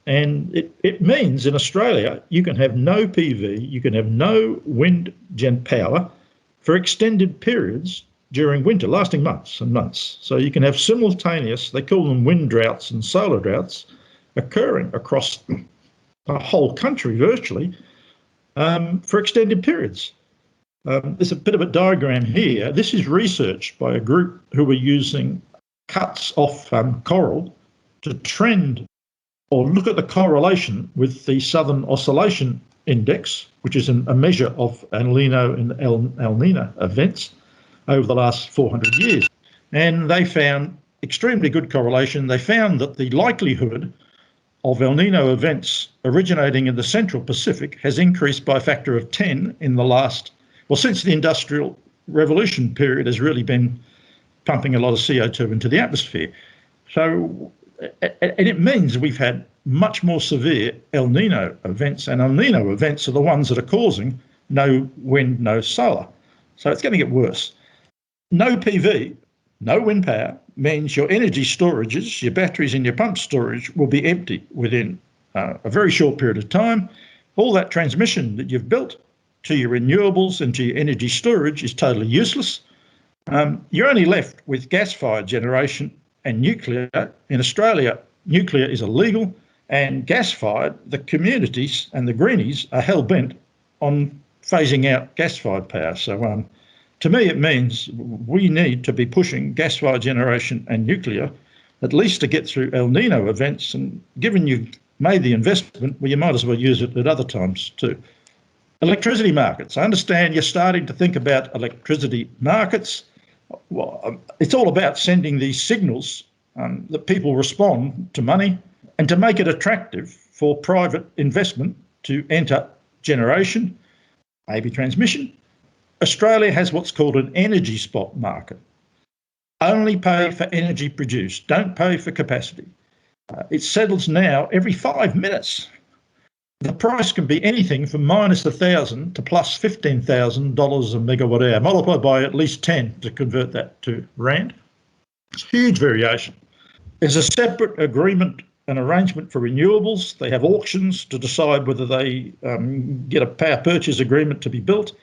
and it means in Australia you can have no PV, you can have no wind gen power for extended periods during winter, lasting months and months. So you can have simultaneous, they call them wind droughts and solar droughts, occurring across the whole country virtually for extended periods. There's a bit of a diagram here. This is research by a group who were using cuts off coral to trend or look at the correlation with the Southern Oscillation Index, which is a measure of El Nino and El Nino events over the last 400 years. And they found extremely good correlation. They found that the likelihood of El Nino events originating in the Central Pacific has increased by a factor of 10 in the last, since the Industrial Revolution period has really been pumping a lot of CO2 into the atmosphere. So, and it means we've had much more severe El Nino events, and El Nino events are the ones that are causing no wind, no solar. So it's going to get worse. No PV, no wind power means your energy storages, your batteries and your pump storage will be empty within a very short period of time. All that transmission that you've built to your renewables and to your energy storage is totally useless. You're only left with gas-fired generation and nuclear. In Australia, nuclear is illegal, and gas-fired, the communities and the greenies are hell-bent on phasing out gas-fired power. So to me, it means we need to be pushing gas-fired generation and nuclear, at least to get through El Nino events. And given you've made the investment, well, you might as well use it at other times too. Electricity markets. I understand you're starting to think about electricity markets. Well, it's all about sending these signals that people respond to money and to make it attractive for private investment to enter generation, maybe transmission. Australia has what's called an energy spot market. Only pay for energy produced, don't pay for capacity. It settles now every 5 minutes. The price can be anything from -$1,000 to plus $15,000 a megawatt hour, multiplied by at least 10 to convert that to rand. It's huge variation. There's a separate agreement and arrangement for renewables. They have auctions to decide whether they get a power purchase agreement to be built,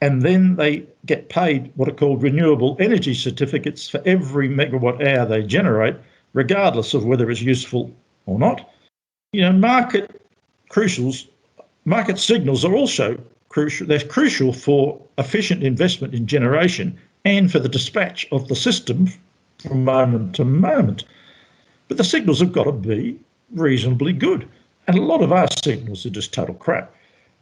and then they get paid what are called renewable energy certificates for every megawatt hour they generate, regardless of whether it's useful or not. You know, market signals are also crucial. They're crucial for efficient investment in generation and for the dispatch of the system from moment to moment. But the signals have got to be reasonably good. And a lot of our signals are just total crap.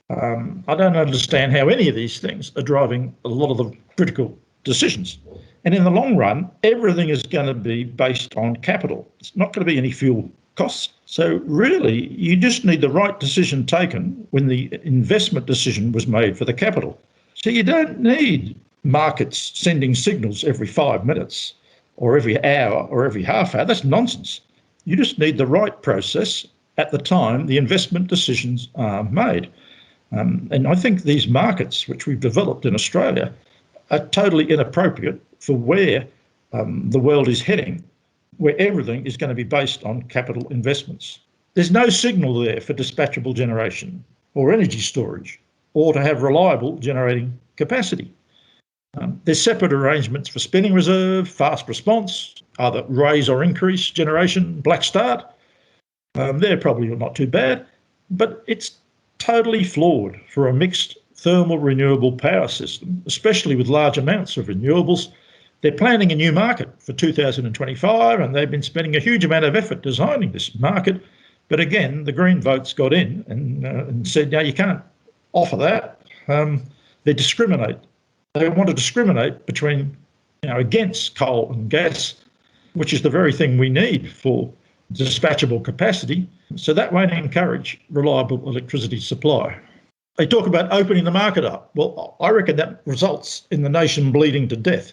I don't understand how any of these things are driving a lot of the critical decisions. And in the long run, everything is going to be based on capital. It's not going to be any fuel costs. So really, you just need the right decision taken when the investment decision was made for the capital. So you don't need markets sending signals every 5 minutes or every hour or every half hour. That's nonsense. You just need the right process at the time the investment decisions are made. And I think these markets, which we've developed in Australia, are totally inappropriate for where the world is heading, where everything is going to be based on capital investments. There's no signal there for dispatchable generation or energy storage or to have reliable generating capacity. There's separate arrangements for spinning reserve, fast response, either raise or increase generation, black start. They're probably not too bad, but it's totally flawed for a mixed thermal renewable power system, especially with large amounts of renewables. They're planning a new market for 2025, and they've been spending a huge amount of effort designing this market. But again, the Green votes got in and said, no, you can't offer that. They discriminate. They want to discriminate between, against coal and gas, which is the very thing we need for dispatchable capacity. So that won't encourage reliable electricity supply. They talk about opening the market up. Well, I reckon that results in the nation bleeding to death.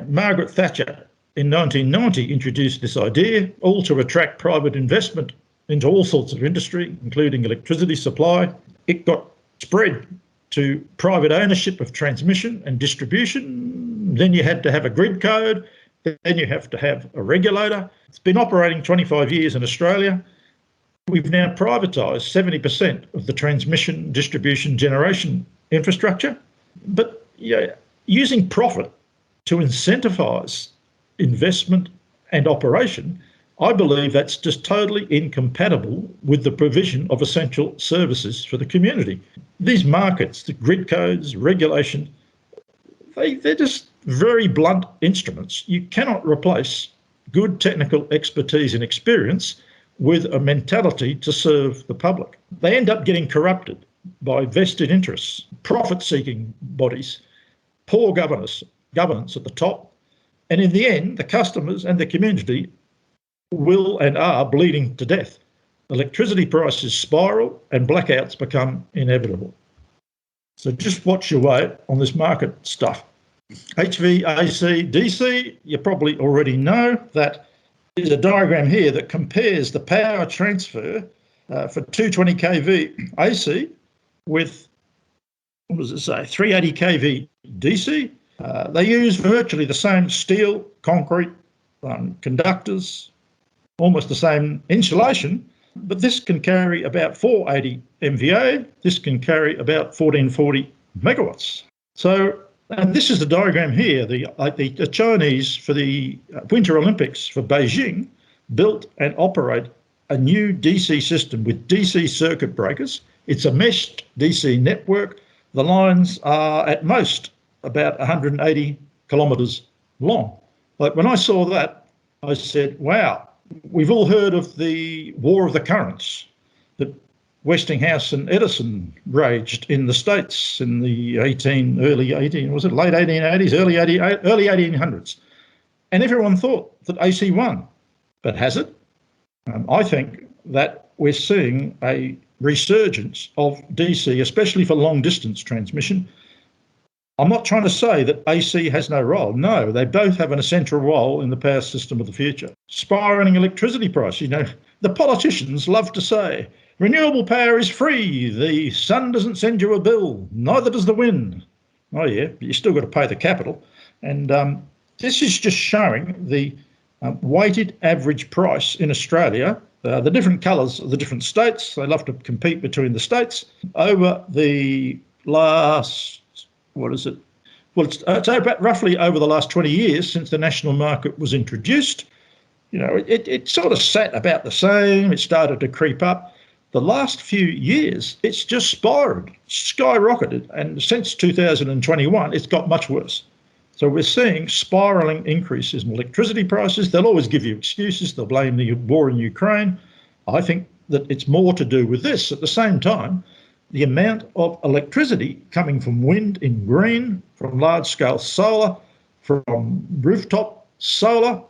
Margaret Thatcher in 1990 introduced this idea, all to attract private investment into all sorts of industry, including electricity supply. It got spread to private ownership of transmission and distribution. Then you had to have a grid code. Then you have to have a regulator. It's been operating 25 years in Australia. We've now privatised 70% of the transmission, distribution, generation infrastructure. But using profit to incentivise investment and operation, I believe that's just totally incompatible with the provision of essential services for the community. These markets, the grid codes, regulation, they're just very blunt instruments. You cannot replace good technical expertise and experience with a mentality to serve the public. They end up getting corrupted by vested interests, profit-seeking bodies, poor governance at the top, and in the end, the customers and the community will and are bleeding to death. Electricity prices spiral and blackouts become inevitable. So just watch your way on this market stuff. HV, AC, DC, you probably already know that. There's a diagram here that compares the power transfer for 220 kV AC with, 380 kV DC. They use virtually the same steel, concrete, conductors, almost the same insulation, but this can carry about 480 MVA. This can carry about 1440 megawatts. So And this is the diagram here. The Chinese, for the Winter Olympics for Beijing, built and operate a new DC system with DC circuit breakers. It's a meshed DC network. The lines are at most about 180 kilometres long. Like when I saw that, I said, wow, we've all heard of the War of the Currents that Westinghouse and Edison raged in the States in the late 1880s, early 1800s. And everyone thought that AC won, but has it? I think that we're seeing a resurgence of DC, especially for long distance transmission. I'm not trying to say that AC has no role. No, they both have an essential role in the power system of the future. Spiralling electricity price, the politicians love to say, renewable power is free, the sun doesn't send you a bill, neither does the wind. Oh yeah, but you still got to pay the capital. And this is just showing the weighted average price in Australia, the different colours of the different states. They love to compete between the states over the last, it's roughly over the last 20 years since the national market was introduced. It sort of sat about the same. It started to creep up. The last few years, it's just spiraled, skyrocketed. And since 2021, it's got much worse. So we're seeing spiralling increases in electricity prices. They'll always give you excuses. They'll blame the war in Ukraine. I think that it's more to do with this. At the same time, the amount of electricity coming from wind in green, from large-scale solar, from rooftop solar,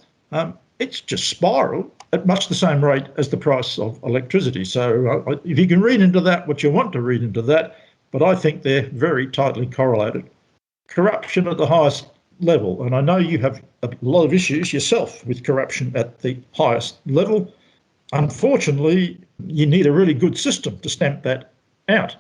it's just spiraled at much the same rate as the price of electricity. So if you can read into that what you want to read into that, but I think they're very tightly correlated. Corruption at the highest level, and I know you have a lot of issues yourself with corruption at the highest level. Unfortunately, you need a really good system to stamp that out.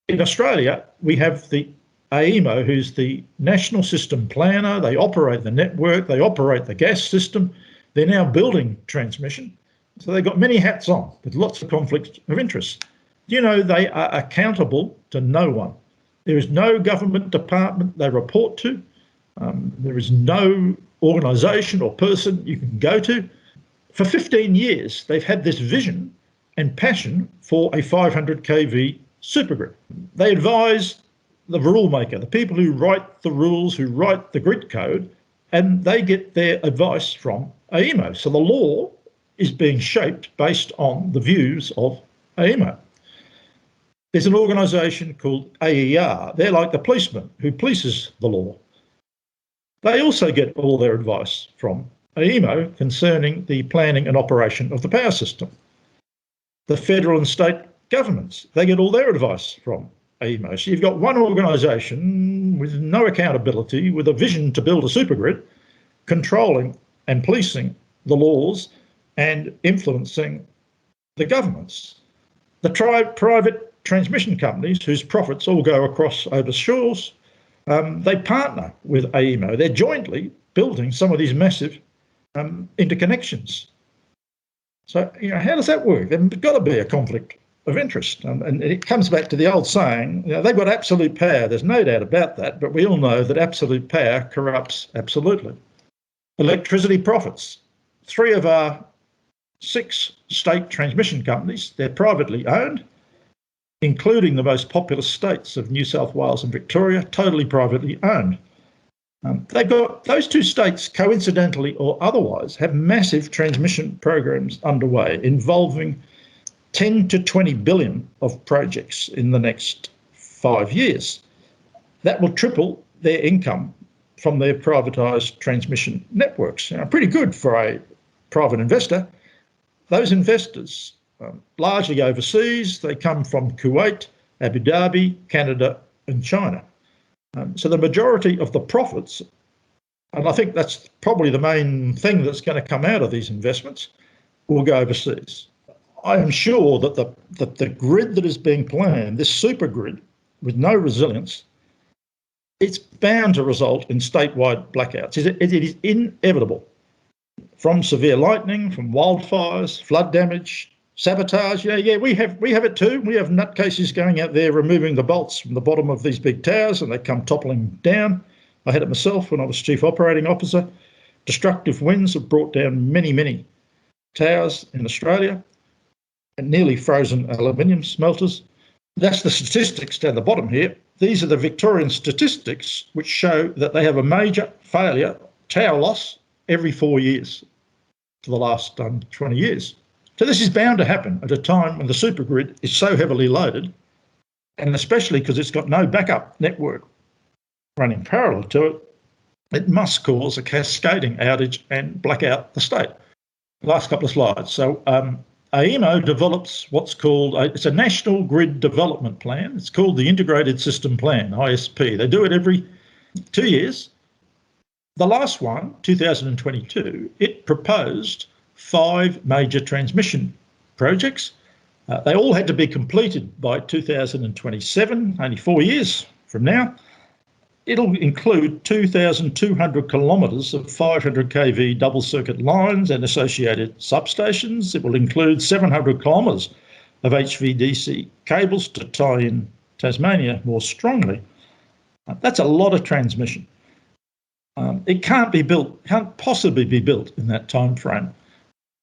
In Australia, we have the AEMO, who's the National System Planner. They operate the network, they operate the gas system. They're now building transmission. So they've got many hats on with lots of conflicts of interest. They are accountable to no one. There is no government department they report to. There is no organisation or person you can go to. For 15 years, they've had this vision and passion for a 500 kV supergrid. They advise the rule maker, the people who write the rules, who write the grid code, and they get their advice from AEMO. So the law is being shaped based on the views of AEMO. There's an organisation called AER. They're like the policeman who polices the law. They also get all their advice from AEMO concerning the planning and operation of the power system. The federal and state governments, they get all their advice from AEMO. So you've got one organisation with no accountability, with a vision to build a supergrid, controlling and policing the laws and influencing the governments. The private transmission companies, whose profits all go across over shores, they partner with AEMO. They're jointly building some of these massive interconnections. So, how does that work? There's got to be a conflict of interest. And it comes back to the old saying, they've got absolute power. There's no doubt about that, but we all know that absolute power corrupts absolutely. Electricity profits. 3 of our 6 state transmission companies, they're privately owned, including the most populous states of New South Wales and Victoria, totally privately owned. They've got those 2 states, coincidentally or otherwise, have massive transmission programs underway involving 10 to 20 billion of projects in the next 5 years. That will triple their income from their privatised transmission networks. Pretty good for a private investor. Those investors, largely overseas, they come from Kuwait, Abu Dhabi, Canada and China. So the majority of the profits, and I think that's probably the main thing that's going to come out of these investments, will go overseas. I am sure that the grid that is being planned, this super grid with no resilience, it's bound to result in statewide blackouts. It is inevitable, from severe lightning, from wildfires, flood damage, Sabotage, yeah, we have it too. We have nutcases going out there removing the bolts from the bottom of these big towers, and they come toppling down. I had it myself when I was Chief Operating Officer. Destructive winds have brought down many towers in Australia and nearly frozen aluminium smelters. That's the statistics down the bottom here. These are the Victorian statistics, which show that they have a major failure, tower loss, every 4 years for the last 20 years. So this is bound to happen at a time when the supergrid is so heavily loaded, and especially because it's got no backup network running parallel to it, it must cause a cascading outage and black out the state. Last couple of slides. So AEMO develops what's called, it's a National Grid Development Plan. It's called the Integrated System Plan, ISP. They do it every 2 years. The last one, 2022, it proposed 5 major transmission projects. They all had to be completed by 2027, only 4 years from now. It'll include 2,200 kilometres of 500 kV double circuit lines and associated substations. It will include 700 kilometres of HVDC cables to tie in Tasmania more strongly. That's a lot of transmission. It can't possibly be built in that time frame.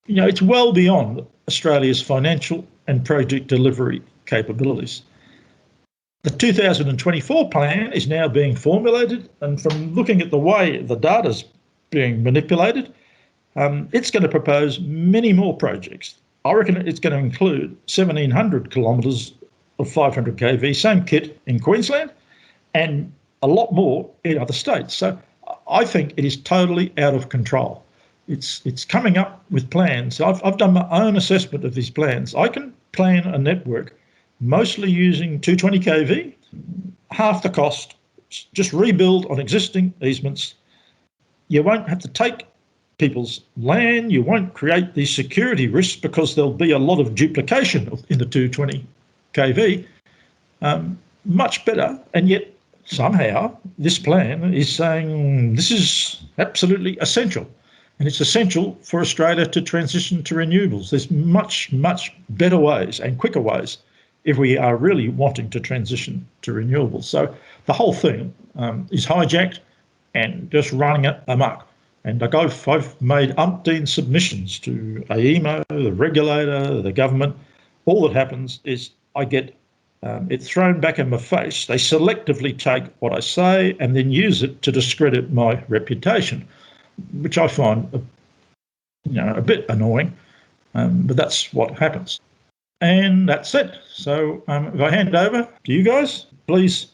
It's well beyond Australia's financial and project delivery capabilities. The 2024 plan is now being formulated, and from looking at the way the data's being manipulated, it's going to propose many more projects. I reckon it's going to include 1,700 kilometres of 500 kV, same kit in Queensland, and a lot more in other states. So I think it is totally out of control. It's coming up with plans. I've done my own assessment of these plans. I can plan a network mostly using 220 kV, half the cost, just rebuild on existing easements. You won't have to take people's land. You won't create these security risks because there'll be a lot of duplication in the 220 kV. Much better, and yet somehow this plan is saying this is absolutely essential. And it's essential for Australia to transition to renewables. There's much better ways and quicker ways if we are really wanting to transition to renewables. So the whole thing is hijacked and just running it amok. And I've made umpteen submissions to AEMO, the regulator, the government. All that happens is I get it thrown back in my face. They selectively take what I say and then use it to discredit my reputation, which I find a bit annoying, but that's what happens. And that's it. So if I hand over to you guys, please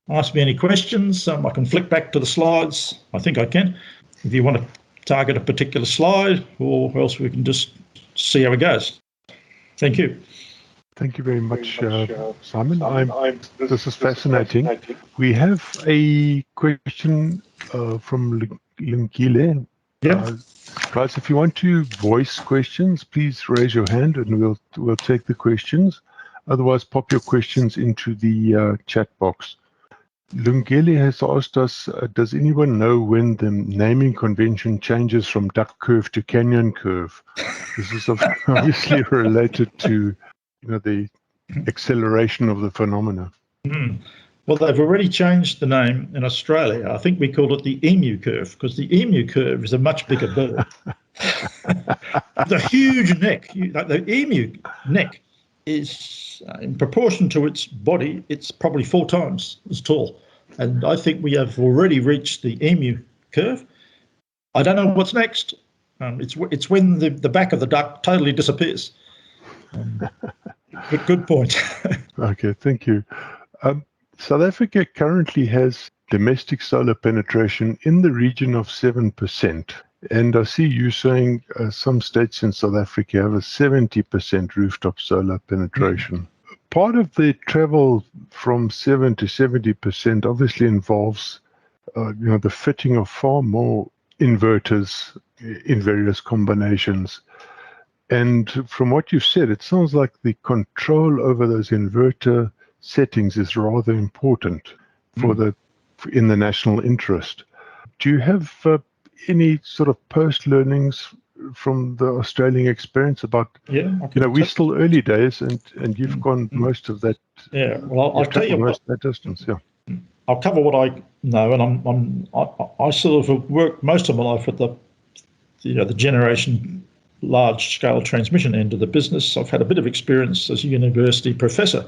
ask me any questions. I can flick back to the slides. I think I can. If you want to target a particular slide, or else we can just see how it goes. Thank you. Thank you very much, Simon. This is fascinating. We have a question from Lungile. Yep. Guys, if you want to voice questions, please raise your hand and we'll take the questions. Otherwise, pop your questions into the chat box. Lungile has asked us, does anyone know when the naming convention changes from duck curve to canyon curve? This is obviously related to the acceleration of the phenomena. Well, they've already changed the name in Australia. I think we called it the emu curve because the emu curve is a much bigger bird. The huge neck, the emu neck is, in proportion to its body, it's probably 4 times as tall. And I think we have already reached the emu curve. I don't know what's next. It's when the back of the duck totally disappears. But good point. Okay, thank you. South Africa currently has domestic solar penetration in the region of 7%. And I see you saying some states in South Africa have a 70% rooftop solar penetration. Part of the travel from 7 to 70% obviously involves the fitting of far more inverters in various combinations. And from what you've said, it sounds like the control over those inverter settings is rather important in the national interest. Do you have any sort of post learnings from the Australian experience about, Yeah, we're still early days, and you've gone most of that. Yeah, well, I'll tell you most of that distance. Yeah, I'll cover what I know, and I sort of worked most of my life at the generation large scale transmission end of the business. I've had a bit of experience as a university professor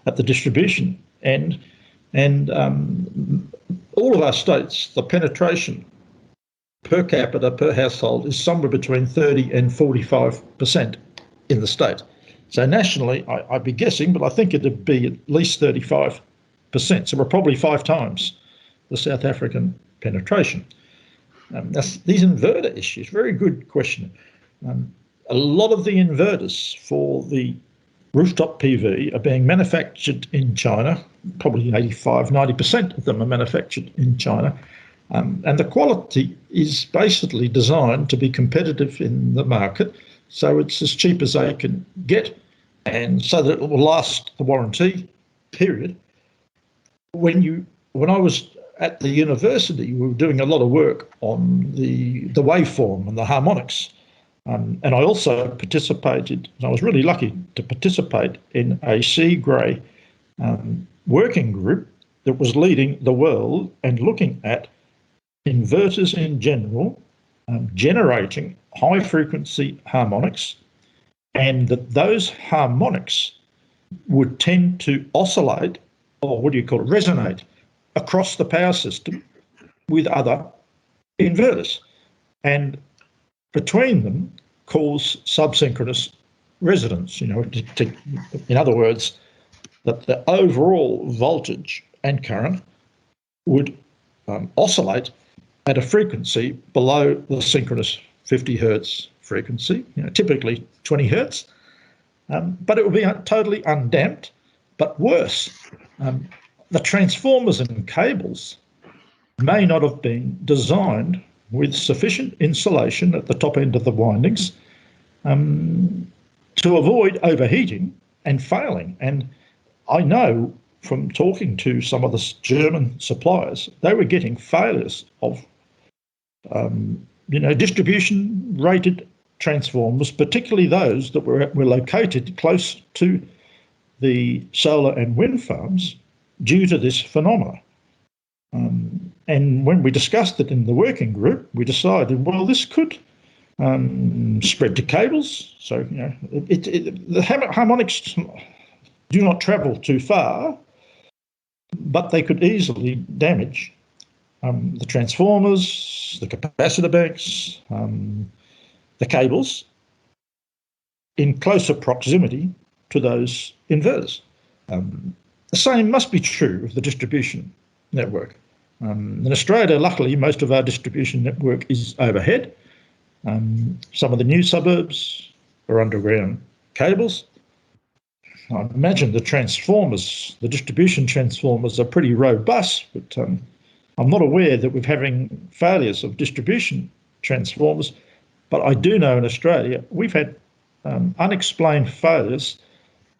at the distribution end, and all of our states, the penetration per capita per household is somewhere between 30 and 45% in the state. So nationally, I'd be guessing, but I think it'd be at least 35%. So we're probably 5 times the South African penetration. These inverter issues, very good question. A lot of the inverters for the rooftop PV are being manufactured in China. Probably 85, 90% of them are manufactured in China. And the quality is basically designed to be competitive in the market, so it's as cheap as they can get, and so that it will last the warranty period. When I was at the university, we were doing a lot of work on the waveform and the harmonics. And I also participated, and I was really lucky to participate in a SAIEE working group that was leading the world and looking at inverters in general, generating high frequency harmonics, and that those harmonics would tend to oscillate, or what do you call it, resonate across the power system with other inverters, and between them cause subsynchronous resonance. In other words, that the overall voltage and current would oscillate at a frequency below the synchronous 50 hertz frequency, typically 20 hertz, but it would be totally undamped. But worse, the transformers and cables may not have been designed with sufficient insulation at the top end of the windings to avoid overheating and failing. And I know from talking to some of the German suppliers, they were getting failures of distribution rated transformers, particularly those that were located close to the solar and wind farms, due to this phenomena. And when we discussed it in the working group, we decided, well, this could spread to cables. So, the harmonics do not travel too far, but they could easily damage the transformers, the capacitor banks, the cables in closer proximity to those inverters. The same must be true of the distribution network. In Australia, luckily, most of our distribution network is overhead. Some of the new suburbs are underground cables. I imagine the transformers, the distribution transformers, are pretty robust, but I'm not aware that we're having failures of distribution transformers. But I do know in Australia we've had unexplained failures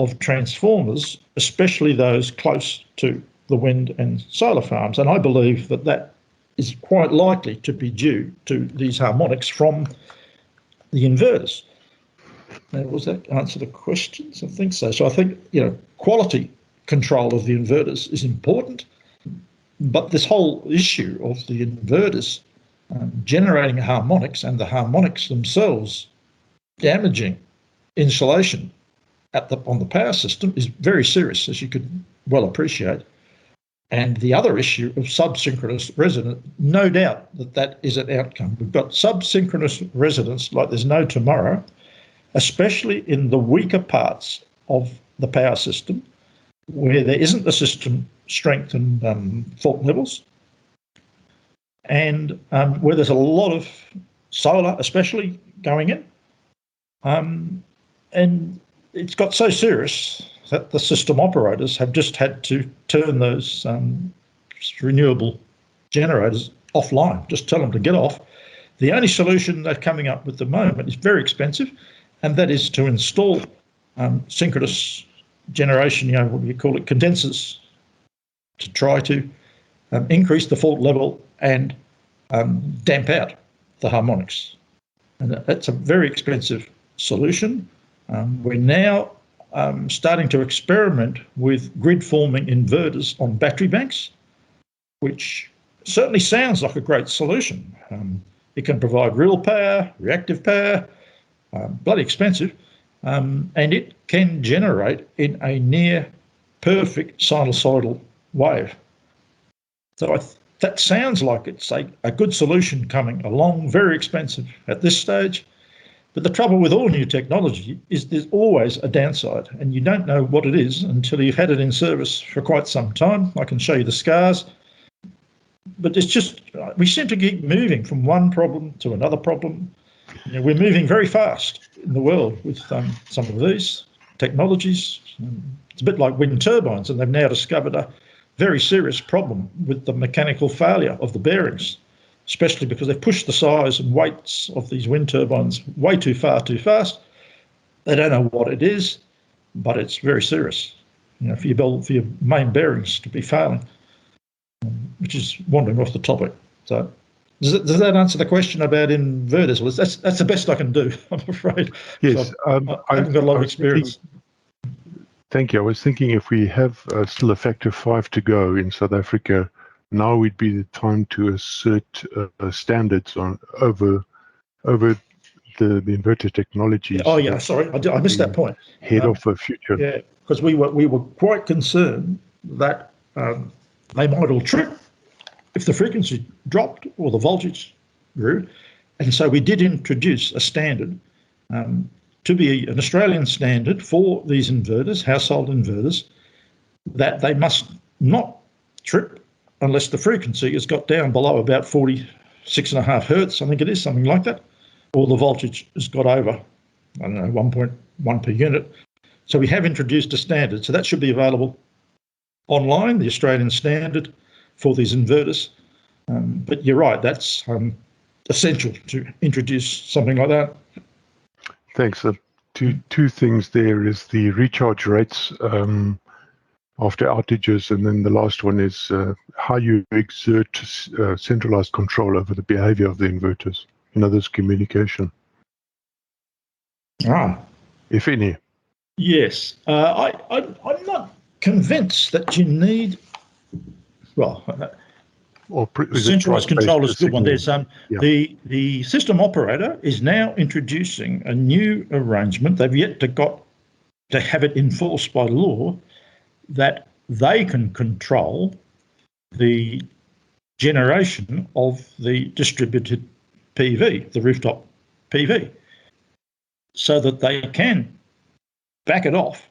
of transformers, especially those close to the wind and solar farms. And I believe that that is quite likely to be due to these harmonics from the inverters. Now, was that answer the questions? I think so. So I think, quality control of the inverters is important, but this whole issue of the inverters generating harmonics and the harmonics themselves damaging insulation on the power system is very serious, as you could well appreciate. And the other issue of subsynchronous resonance, no doubt that is an outcome. We've got subsynchronous resonance like there's no tomorrow, especially in the weaker parts of the power system where there isn't the system strength and fault levels, and where there's a lot of solar especially going in. And it's got so serious that the system operators have just had to turn those renewable generators offline, just tell them to get off. The only solution they're coming up with at the moment is very expensive, and that is to install synchronous generation, what do you call it, condensers, to try to increase the fault level and damp out the harmonics. And that's a very expensive solution. We're now starting to experiment with grid-forming inverters on battery banks, which certainly sounds like a great solution. It can provide real power, reactive power, bloody expensive, and it can generate in a near perfect sinusoidal wave. So that sounds like it's a good solution coming along, very expensive at this stage. But the trouble with all new technology is there's always a downside, and you don't know what it is until you've had it in service for quite some time. I can show you the scars. But it's just, we seem to keep moving from one problem to another problem. We're moving very fast in the world with some of these technologies. It's a bit like wind turbines, and they've now discovered a very serious problem with the mechanical failure of the bearings, especially because they've pushed the size and weights of these wind turbines way too far, too fast. They don't know what it is, but it's very serious, for your main bearings to be failing, which is wandering off the topic. So does that answer the question about inverters? Well, that's the best I can do, I'm afraid. Yes. So I haven't got a lot of experience. Thank you. I was thinking if we have still a factor 5 to go in South Africa, now would be the time to assert standards over the inverter technologies. Oh yeah, sorry, I missed that point. Head off a future. Yeah, because we were quite concerned that they might all trip if the frequency dropped or the voltage grew, and so we did introduce a standard to be an Australian standard for these inverters, household inverters, that they must not trip unless the frequency has got down below about 46.5 hertz, I think it is, something like that, or the voltage has got over, I don't know, 1.1 per unit. So we have introduced a standard. So that should be available online, the Australian standard for these inverters. But you're right, that's essential to introduce something like that. Thanks. Two things there is the recharge rates after outages, and then the last one is how you exert centralized control over the behavior of the inverters. In other words, communication. If any. Yes. I'm not convinced that you need, centralised control is a good one. There's the system operator is now introducing a new arrangement. They've yet to have it enforced by law that they can control the generation of the distributed PV, the rooftop PV, so that they can back it off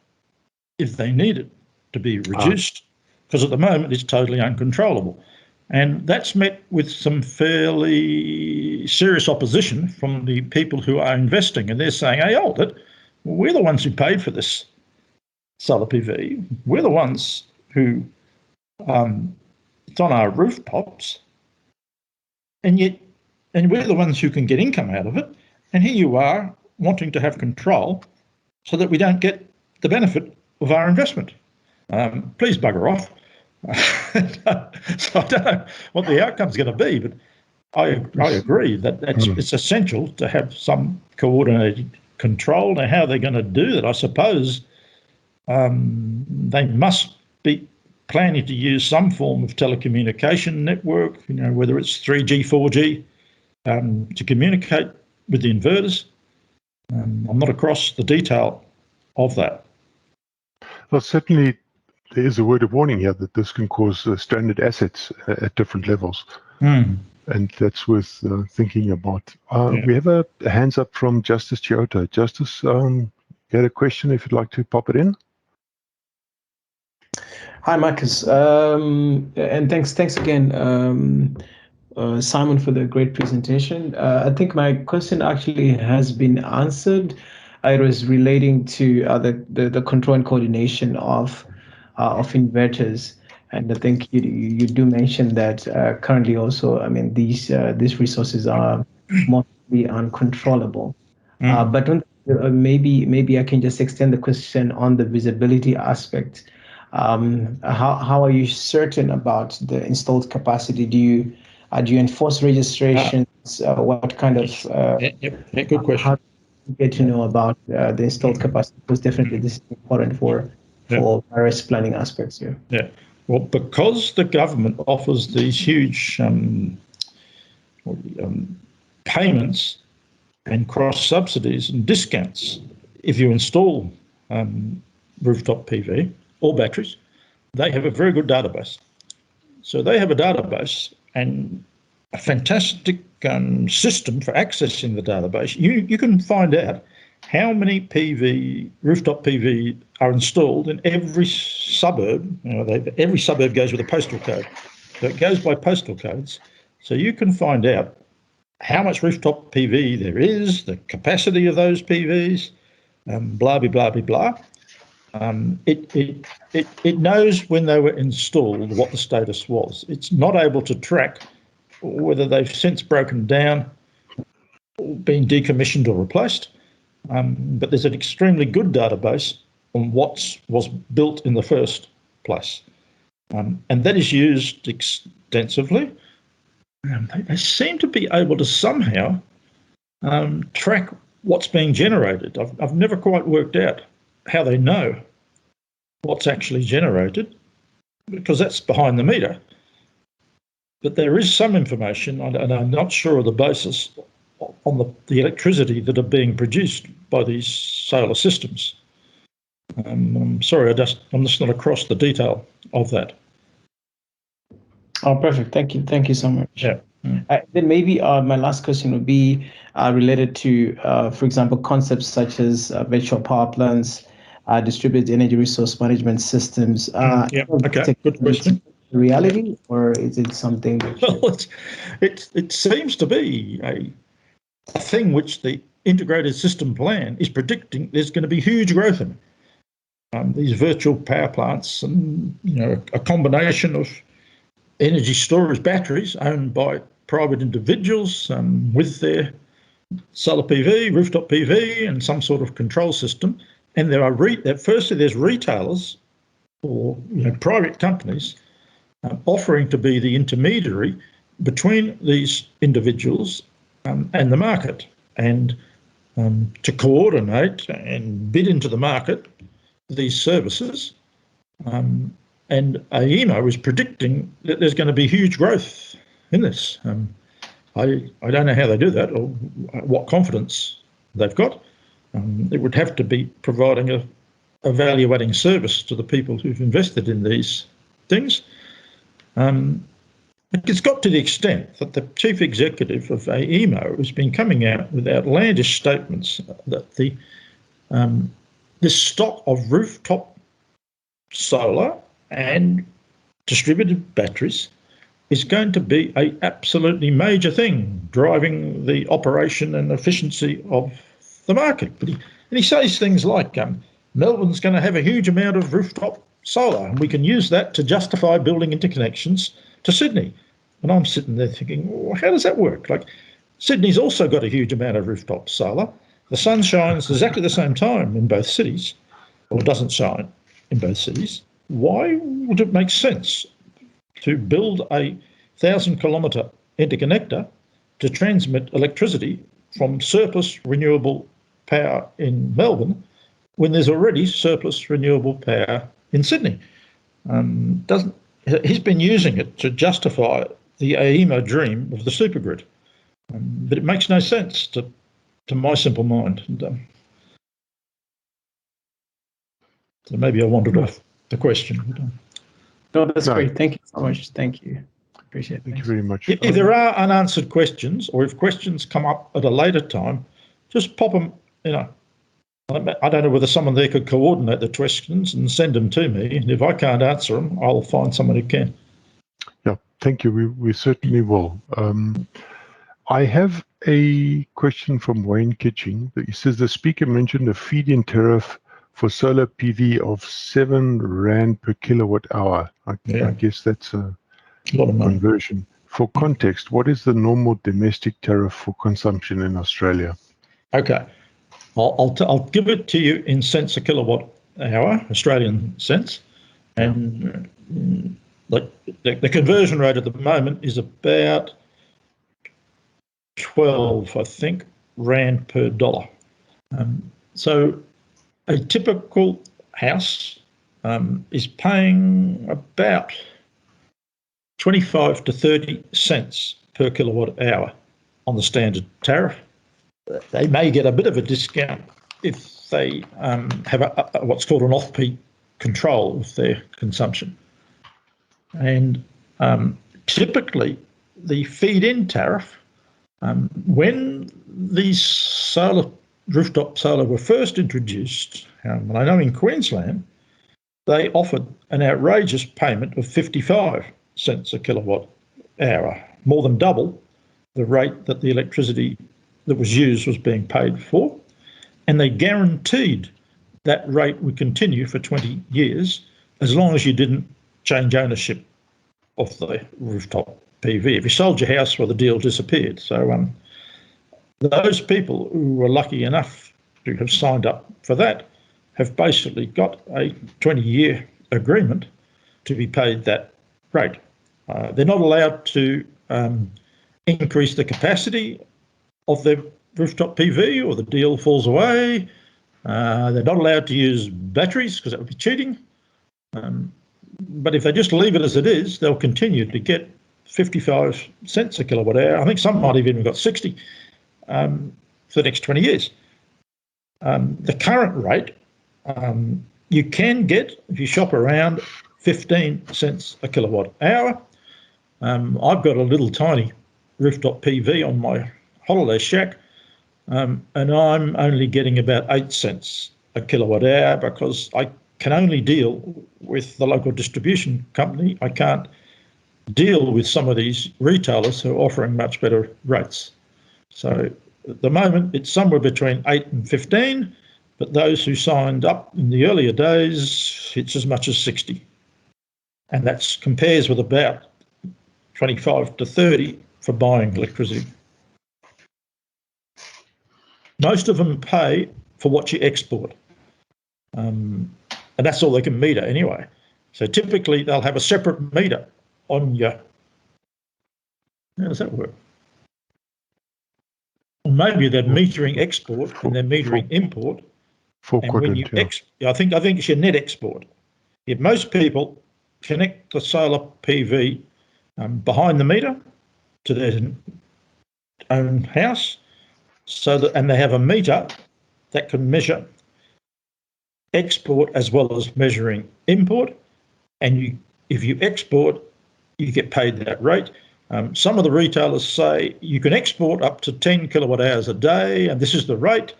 if they need it to be reduced, because at the moment it's totally uncontrollable. And that's met with some fairly serious opposition from the people who are investing. And they're saying, hey, hold it, we're the ones who paid for this solar PV. We're the ones who, it's on our rooftops. And we're the ones who can get income out of it. And here you are wanting to have control so that we don't get the benefit of our investment. Please bugger off. So I don't know what the outcome's going to be, but I agree that it's essential to have some coordinated control. Now, how they're going to do that, I suppose they must be planning to use some form of telecommunication network, whether it's 3G, 4G, to communicate with the inverters. I'm not across the detail of that. Well, certainly there is a word of warning here that this can cause stranded assets at different levels. And that's worth thinking about. We have a hands up from Justice Chiota. Justice, you had a question if you'd like to pop it in? Hi, Marcus. And thanks again, Simon, for the great presentation. I think my question actually has been answered. It was relating to the control and coordination of inverters, and I think you do mention that currently also, these resources are mostly uncontrollable. But maybe I can just extend the question on the visibility aspect. How are you certain about the installed capacity? Do you enforce registration what kind of good question. how you get to know about the installed capacity? Because definitely this is important for various planning aspects here. Yeah. Well, because the government offers these huge payments and cross subsidies and discounts if you install rooftop PV or batteries, they have a very good database. So they have a database and a fantastic system for accessing the database. You can find out how many rooftop PV are installed in every suburb. Every suburb goes with a postal code. So it goes by postal codes. So you can find out how much rooftop PV there is, the capacity of those PVs, blah, blah, blah, blah, blah. It knows when they were installed what the status was. It's not able to track whether they've since broken down, or been decommissioned or replaced, but there's an extremely good database on what was built in the first place. And that is used extensively. They seem to be able to somehow track what's being generated. I've never quite worked out how they know what's actually generated, because that's behind the meter. But there is some information, and I'm not sure of the basis, on the electricity that are being produced by these solar systems. I'm sorry, I'm just not across the detail of that. Oh, perfect. Thank you so much. Yeah. Then maybe my last question would be related to, for example, concepts such as virtual power plants, distributed energy resource management systems. Okay, good question. Reality, or is it something? Well, it seems to be a thing which the integrated system plan is predicting there's going to be huge growth in. These virtual power plants, and a combination of energy storage batteries owned by private individuals with their solar PV, rooftop PV, and some sort of control system. And there are firstly there's retailers or private companies offering to be the intermediary between these individuals and the market, and to coordinate and bid into the market these services. And AEMO is predicting that there's going to be huge growth in this. I don't know how they do that or what confidence they've got. It would have to be providing a evaluating service to the people who've invested in these things. It's got to the extent that the chief executive of AEMO has been coming out with outlandish statements that this stock of rooftop solar and distributed batteries is going to be an absolutely major thing, driving the operation and efficiency of the market. And he says things like, Melbourne's going to have a huge amount of rooftop solar, and we can use that to justify building interconnections to Sydney. And I'm sitting there thinking, well, how does that work? Like, Sydney's also got a huge amount of rooftop solar. The sun shines exactly the same time in both cities, or doesn't shine in both cities. Why would it make sense to build a 1,000-kilometre interconnector to transmit electricity from surplus renewable power in Melbourne when there's already surplus renewable power in Sydney? He's been using it to justify the AEMO dream of the supergrid, but it makes no sense to my simple mind. So maybe I wandered off the question. No, that's great. Thank you so much. Thank you. Appreciate it. Thank you very much. If there are unanswered questions, or if questions come up at a later time, just pop them, I don't know whether someone there could coordinate the questions and send them to me. And if I can't answer them, I'll find someone who can. Yeah, thank you. We certainly will. I have a question from Wayne Kitching. He says the speaker mentioned a feed-in tariff for solar PV of R7 per kilowatt hour. I guess that's a lot of conversion. For context, what is the normal domestic tariff for consumption in Australia? Okay, I'll give it to you in cents a kilowatt hour, Australian cents, and like the conversion rate at the moment is about 12, I think, rand per dollar. So a typical house is paying about 25 to 30 cents per kilowatt hour on the standard tariff. They may get a bit of a discount if they have what's called an off-peak control of their consumption. And typically, the feed-in tariff, when these rooftop solar were first introduced, and I know in Queensland, they offered an outrageous payment of 55 cents a kilowatt hour, more than double the rate that the electricity that was used was being paid for. And they guaranteed that rate would continue for 20 years as long as you didn't change ownership of the rooftop PV. If you sold your house, well, the deal disappeared. So those people who were lucky enough to have signed up for that have basically got a 20-year agreement to be paid that rate. They're not allowed to increase the capacity of their rooftop PV or the deal falls away. They're not allowed to use batteries because that would be cheating. But if they just leave it as it is, they'll continue to get 55 cents a kilowatt hour. I think some might have even got 60 for the next 20 years. The current rate, you can get, if you shop around, 15 cents a kilowatt hour. I've got a little tiny rooftop PV on my holiday shack, and I'm only getting about 8 cents a kilowatt hour because I can only deal with the local distribution company. I can't deal with some of these retailers who are offering much better rates. So at the moment, it's somewhere between 8 and 15, but those who signed up in the earlier days, it's as much as 60. And that compares with about 25 to 30 for buying electricity. Most of them pay for what you export. And that's all they can meter anyway. So typically they'll have a separate meter on your... How does that work? Or maybe they're metering export and they're metering import. And when you I think it's your net export. If most people connect the solar PV behind the meter to their own house, so that, and they have a meter that can measure export as well as measuring import, and if you export, you get paid that rate. Some of the retailers say you can export up to 10 kilowatt hours a day, and this is the rate.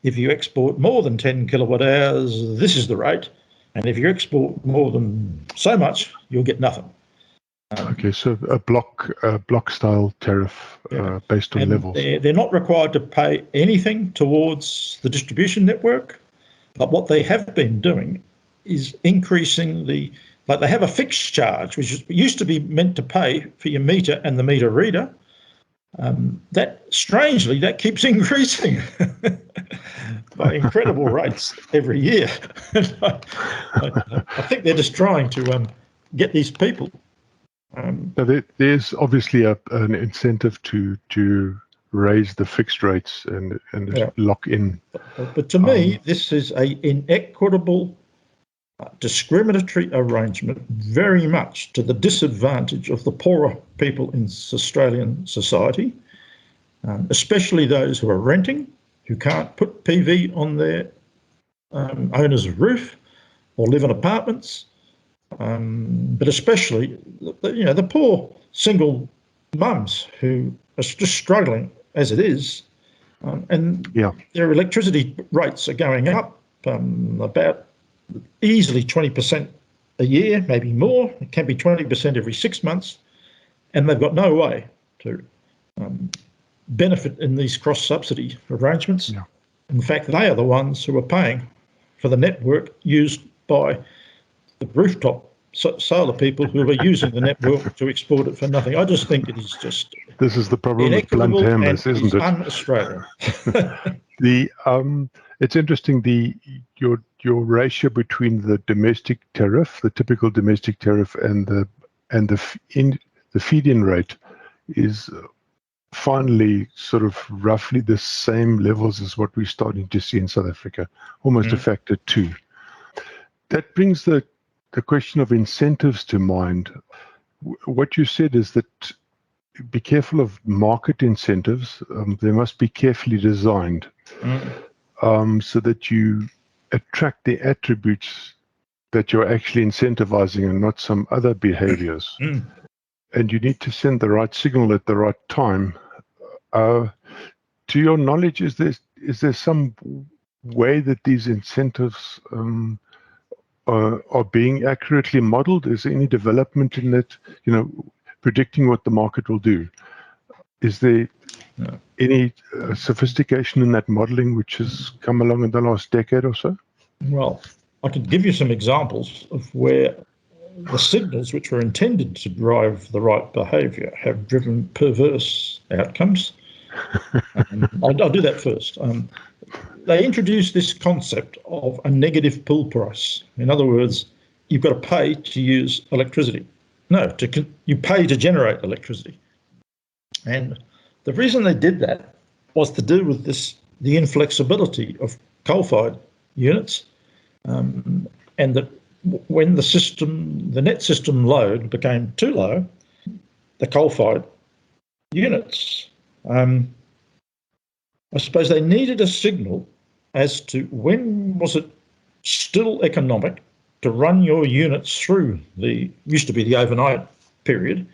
If you export more than 10 kilowatt hours, this is the rate. And if you export more than so much, you'll get nothing. Okay, so a block style tariff based on levels. They're not required to pay anything towards the distribution network, but what they have been doing is increasing they have a fixed charge, which used to be meant to pay for your meter and the meter reader. That keeps increasing by incredible rates every year. I think they're just trying to get these people. So there's obviously an incentive to raise the fixed rates and lock in. But to me, this is an inequitable, discriminatory arrangement, very much to the disadvantage of the poorer people in Australian society, especially those who are renting, who can't put PV on their owner's roof or live in apartments. But especially, the poor single mums who are just struggling as it is, and their electricity rates are going up about easily 20% a year, maybe more. It can be 20% every 6 months, and they've got no way to benefit in these cross-subsidy arrangements. Yeah. In fact, they are the ones who are paying for the network used by the rooftop solar people who are using the network to export it for nothing. I just think it is just... This is the problem with blunt hammers, isn't it? Un-Australian. It's interesting, your ratio between the domestic tariff, the typical domestic tariff, and the feed-in rate is finally sort of roughly the same levels as what we're starting to see in South Africa, almost a factor 2. That brings the question of incentives to mind. What you said is that be careful of market incentives. They must be carefully designed so that you attract the attributes that you're actually incentivizing and not some other behaviors. And you need to send the right signal at the right time. To your knowledge, is there some way that these incentives are being accurately modeled? Is there any development in that, predicting what the market will do? Is there any sophistication in that modeling which has come along in the last decade or so? Well, I could give you some examples of where the signals which were intended to drive the right behaviour have driven perverse outcomes. I'll do that first. They introduced this concept of a negative pool price. In other words, you've got to pay to use electricity. No, you pay to generate electricity. And the reason they did that was to do with the inflexibility of coal-fired units, and that when the net system load became too low, the coal-fired units, I suppose they needed a signal as to when was it still economic to run your units through used to be the overnight period,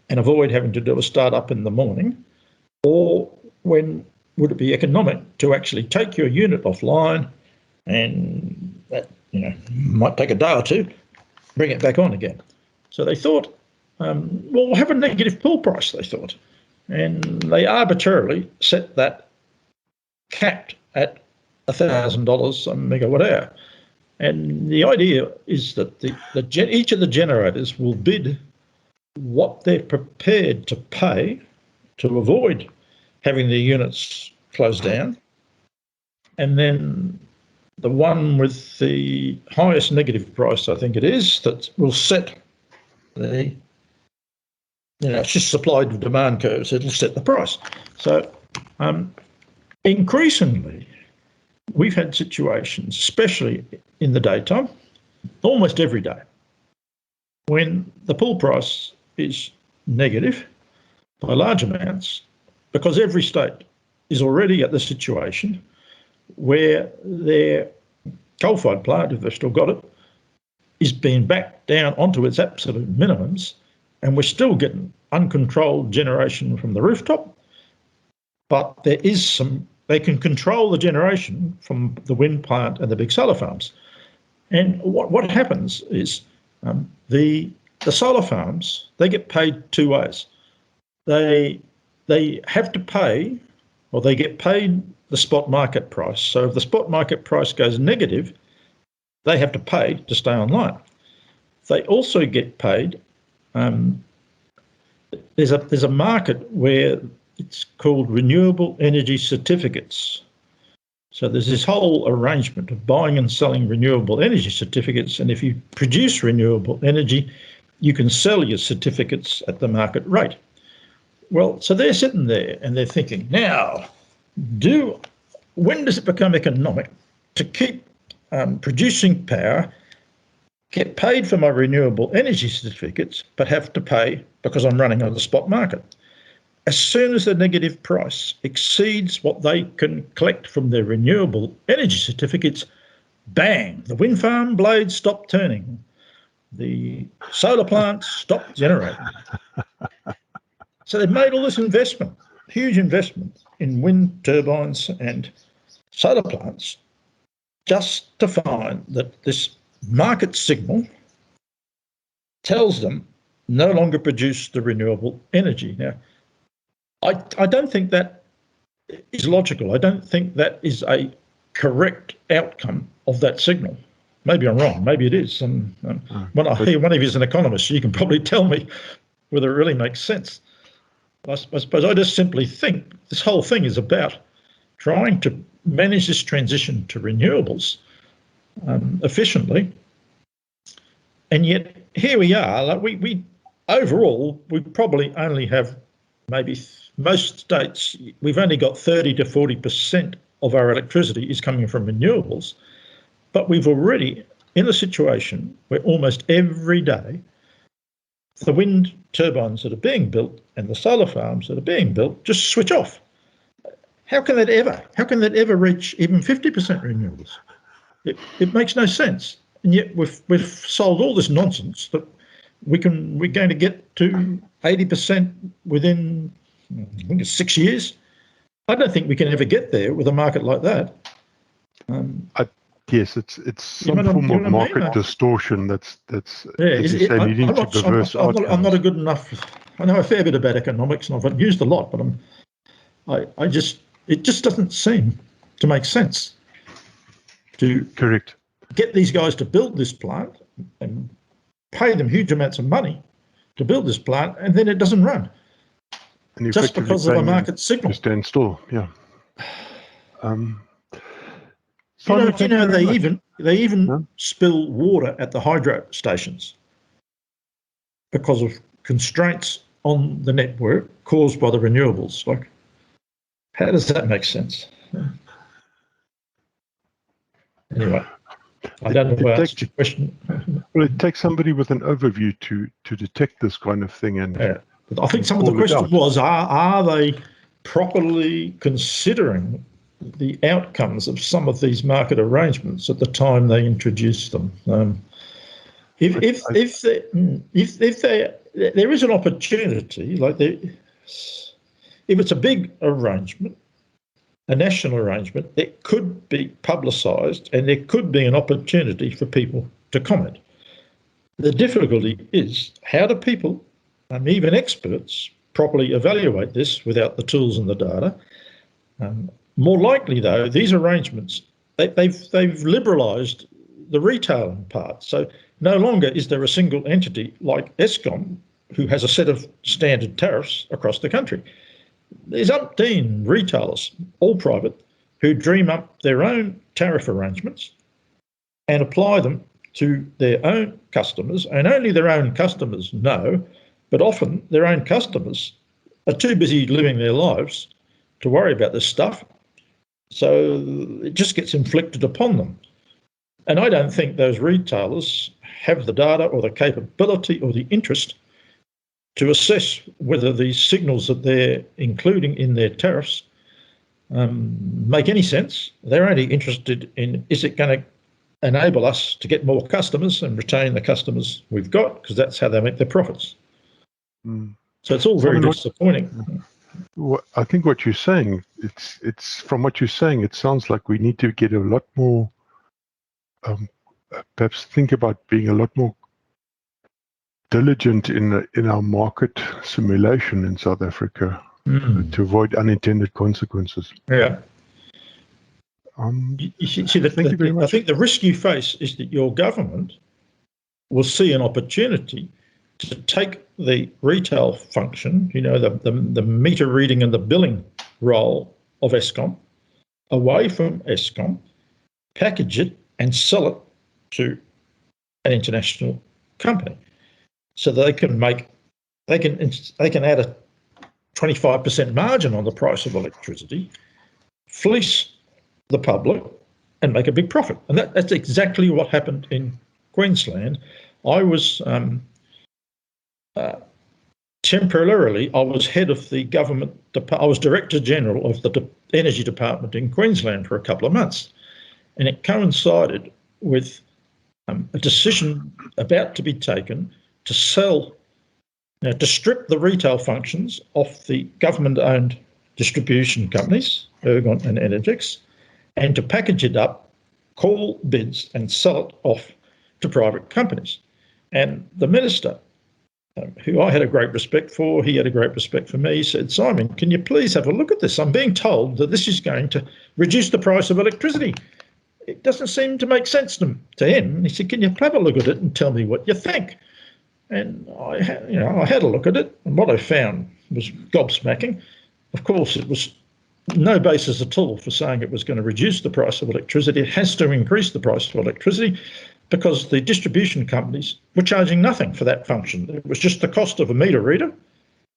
and avoid having to do a start-up in the morning, or when would it be economic to actually take your unit offline, and that might take a day or two, bring it back on again. So they thought, we'll have a negative pool price, they thought. And they arbitrarily set that capped at $1,000 a megawatt hour. And the idea is that each of the generators will bid what they're prepared to pay to avoid having their units closed down. And then the one with the highest negative price, I think it is, that will set it's just supply to demand curves. It'll set the price. So increasingly, we've had situations, especially in the daytime, almost every day, when the pool price is negative by large amounts, because every state is already at the situation where their coal-fired plant, if they've still got it, is being backed down onto its absolute minimums, and we're still getting uncontrolled generation from the rooftop. But there is they can control the generation from the wind plant and the big solar farms. And what happens is the solar farms, they get paid two ways. They have to pay, or they get paid the spot market price. So if the spot market price goes negative, they have to pay to stay online. They also get paid. There's a market where it's called renewable energy certificates. So there's this whole arrangement of buying and selling renewable energy certificates, and if you produce renewable energy, you can sell your certificates at the market rate. Well, so they're sitting there and they're thinking, now, when does it become economic to keep producing power, get paid for my renewable energy certificates, but have to pay because I'm running on the spot market? As soon as the negative price exceeds what they can collect from their renewable energy certificates, bang, the wind farm blades stop turning. The solar plants stop generating. So they've made all this investment, huge investment in wind turbines and solar plants, just to find that this market signal tells them no longer produce the renewable energy. Now, I don't think that is logical. I don't think that is a correct outcome of that signal. Maybe I'm wrong. Maybe it is. And when I hear one of you is an economist, you can probably tell me whether it really makes sense. I suppose I just simply think this whole thing is about trying to manage this transition to renewables efficiently. And yet here we are. Like we overall, we probably only have maybe most states, we've only got 30 to 40% of our electricity is coming from renewables, but we've already in a situation where almost every day the wind turbines that are being built and the solar farms that are being built just switch off. How can that ever reach even 50% renewables? It makes no sense. And yet we've sold all this nonsense that we're going to get to 80% within, I think it's 6 years. I don't think we can ever get there with a market like that. Yes, it's some form of market distortion. That's as you say, needing to perverse outcomes. I'm not a good enough. I know a fair bit about economics, and I've used a lot, but it just doesn't seem to make sense to get these guys to build this plant and pay them huge amounts of money to build this plant, and then it doesn't run just because of a market signal. To stand still, yeah. They even spill water at the hydro stations because of constraints on the network caused by the renewables. Like, how does that make sense? Anyway, I don't know if I answered your question. Well, it takes somebody with an overview to detect this kind of thing. And but I think some of the question was, are they properly considering the outcomes of some of these market arrangements at the time they introduce them? If there is an opportunity, like if it's a big arrangement, a national arrangement, it could be publicised and there could be an opportunity for people to comment. The difficulty is, how do people, even experts, properly evaluate this without the tools and the data? More likely, though, these arrangements, they've liberalised the retailing part. So no longer is there a single entity like Eskom who has a set of standard tariffs across the country. There's umpteen retailers, all private, who dream up their own tariff arrangements and apply them to their own customers, and only their own customers know, but often their own customers are too busy living their lives to worry about this stuff. So it just gets inflicted upon them. And I don't think those retailers have the data or the capability or the interest to assess whether these signals that they're including in their tariffs make any sense. They're only interested in, is it going to enable us to get more customers and retain the customers we've got, because that's how they make their profits. So it's all very disappointing. Well, I think what you're saying, it's from what you're saying, it sounds like we need to get a lot more, perhaps think about being a lot more diligent in our market simulation in South Africa to avoid unintended consequences. Yeah. You see, I think the risk you face is that your government will see an opportunity to take the retail function, the meter reading and the billing role of Eskom away from Eskom, package it and sell it to an international company, so they can add a 25% margin on the price of electricity, fleece the public, and make a big profit. And that's exactly what happened in Queensland. I was temporarily, I was head of the government. I was Director General of the Energy Department in Queensland for a couple of months, and it coincided with a decision about to be taken to to strip the retail functions off the government-owned distribution companies, Ergon and Energex, and to package it up, call bids and sell it off to private companies. And the minister, who I had a great respect for, he had a great respect for me, said, "Simon, can you please have a look at this? I'm being told that this is going to reduce the price of electricity. It doesn't seem to make sense to him." And he said, "Can you have a look at it and tell me what you think?" And I had a look at it, and what I found was gobsmacking. Of course, it was no basis at all for saying it was going to reduce the price of electricity. It has to increase the price of electricity, because the distribution companies were charging nothing for that function. It was just the cost of a meter reader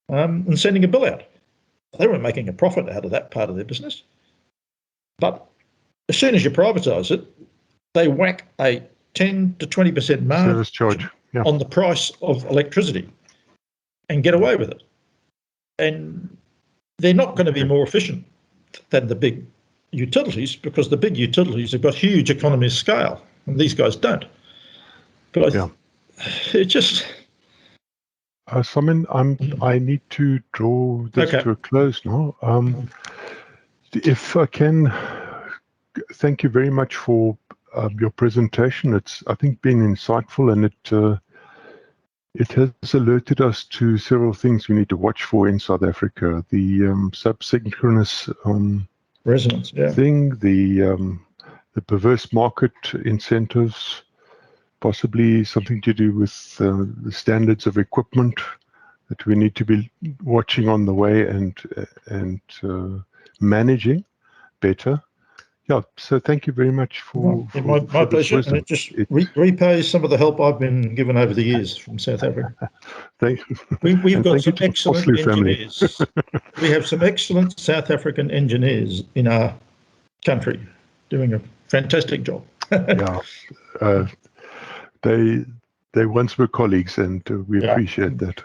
and sending a bill out. They weren't making a profit out of that part of their business. But as soon as you privatise it, they whack a 10 to 20% margin service charge, yeah, on the price of electricity and get away with it. And they're not going to be more efficient than the big utilities, because the big utilities have got huge economies of scale, and these guys don't. But it just... Simon, I need to draw this to a close now. If I can, thank you very much for your presentation. It's, I think, been insightful, and it has alerted us to several things we need to watch for in South Africa. The subsynchronous resonance thing, the perverse market incentives, possibly something to do with the standards of equipment that we need to be watching on the way and managing better. Yeah, so thank you very much for my pleasure. And it just repays some of the help I've been given over the years from South Africa. We've got some excellent engineers. We have some excellent South African engineers in our country doing a fantastic job. They once were colleagues, and we appreciate that.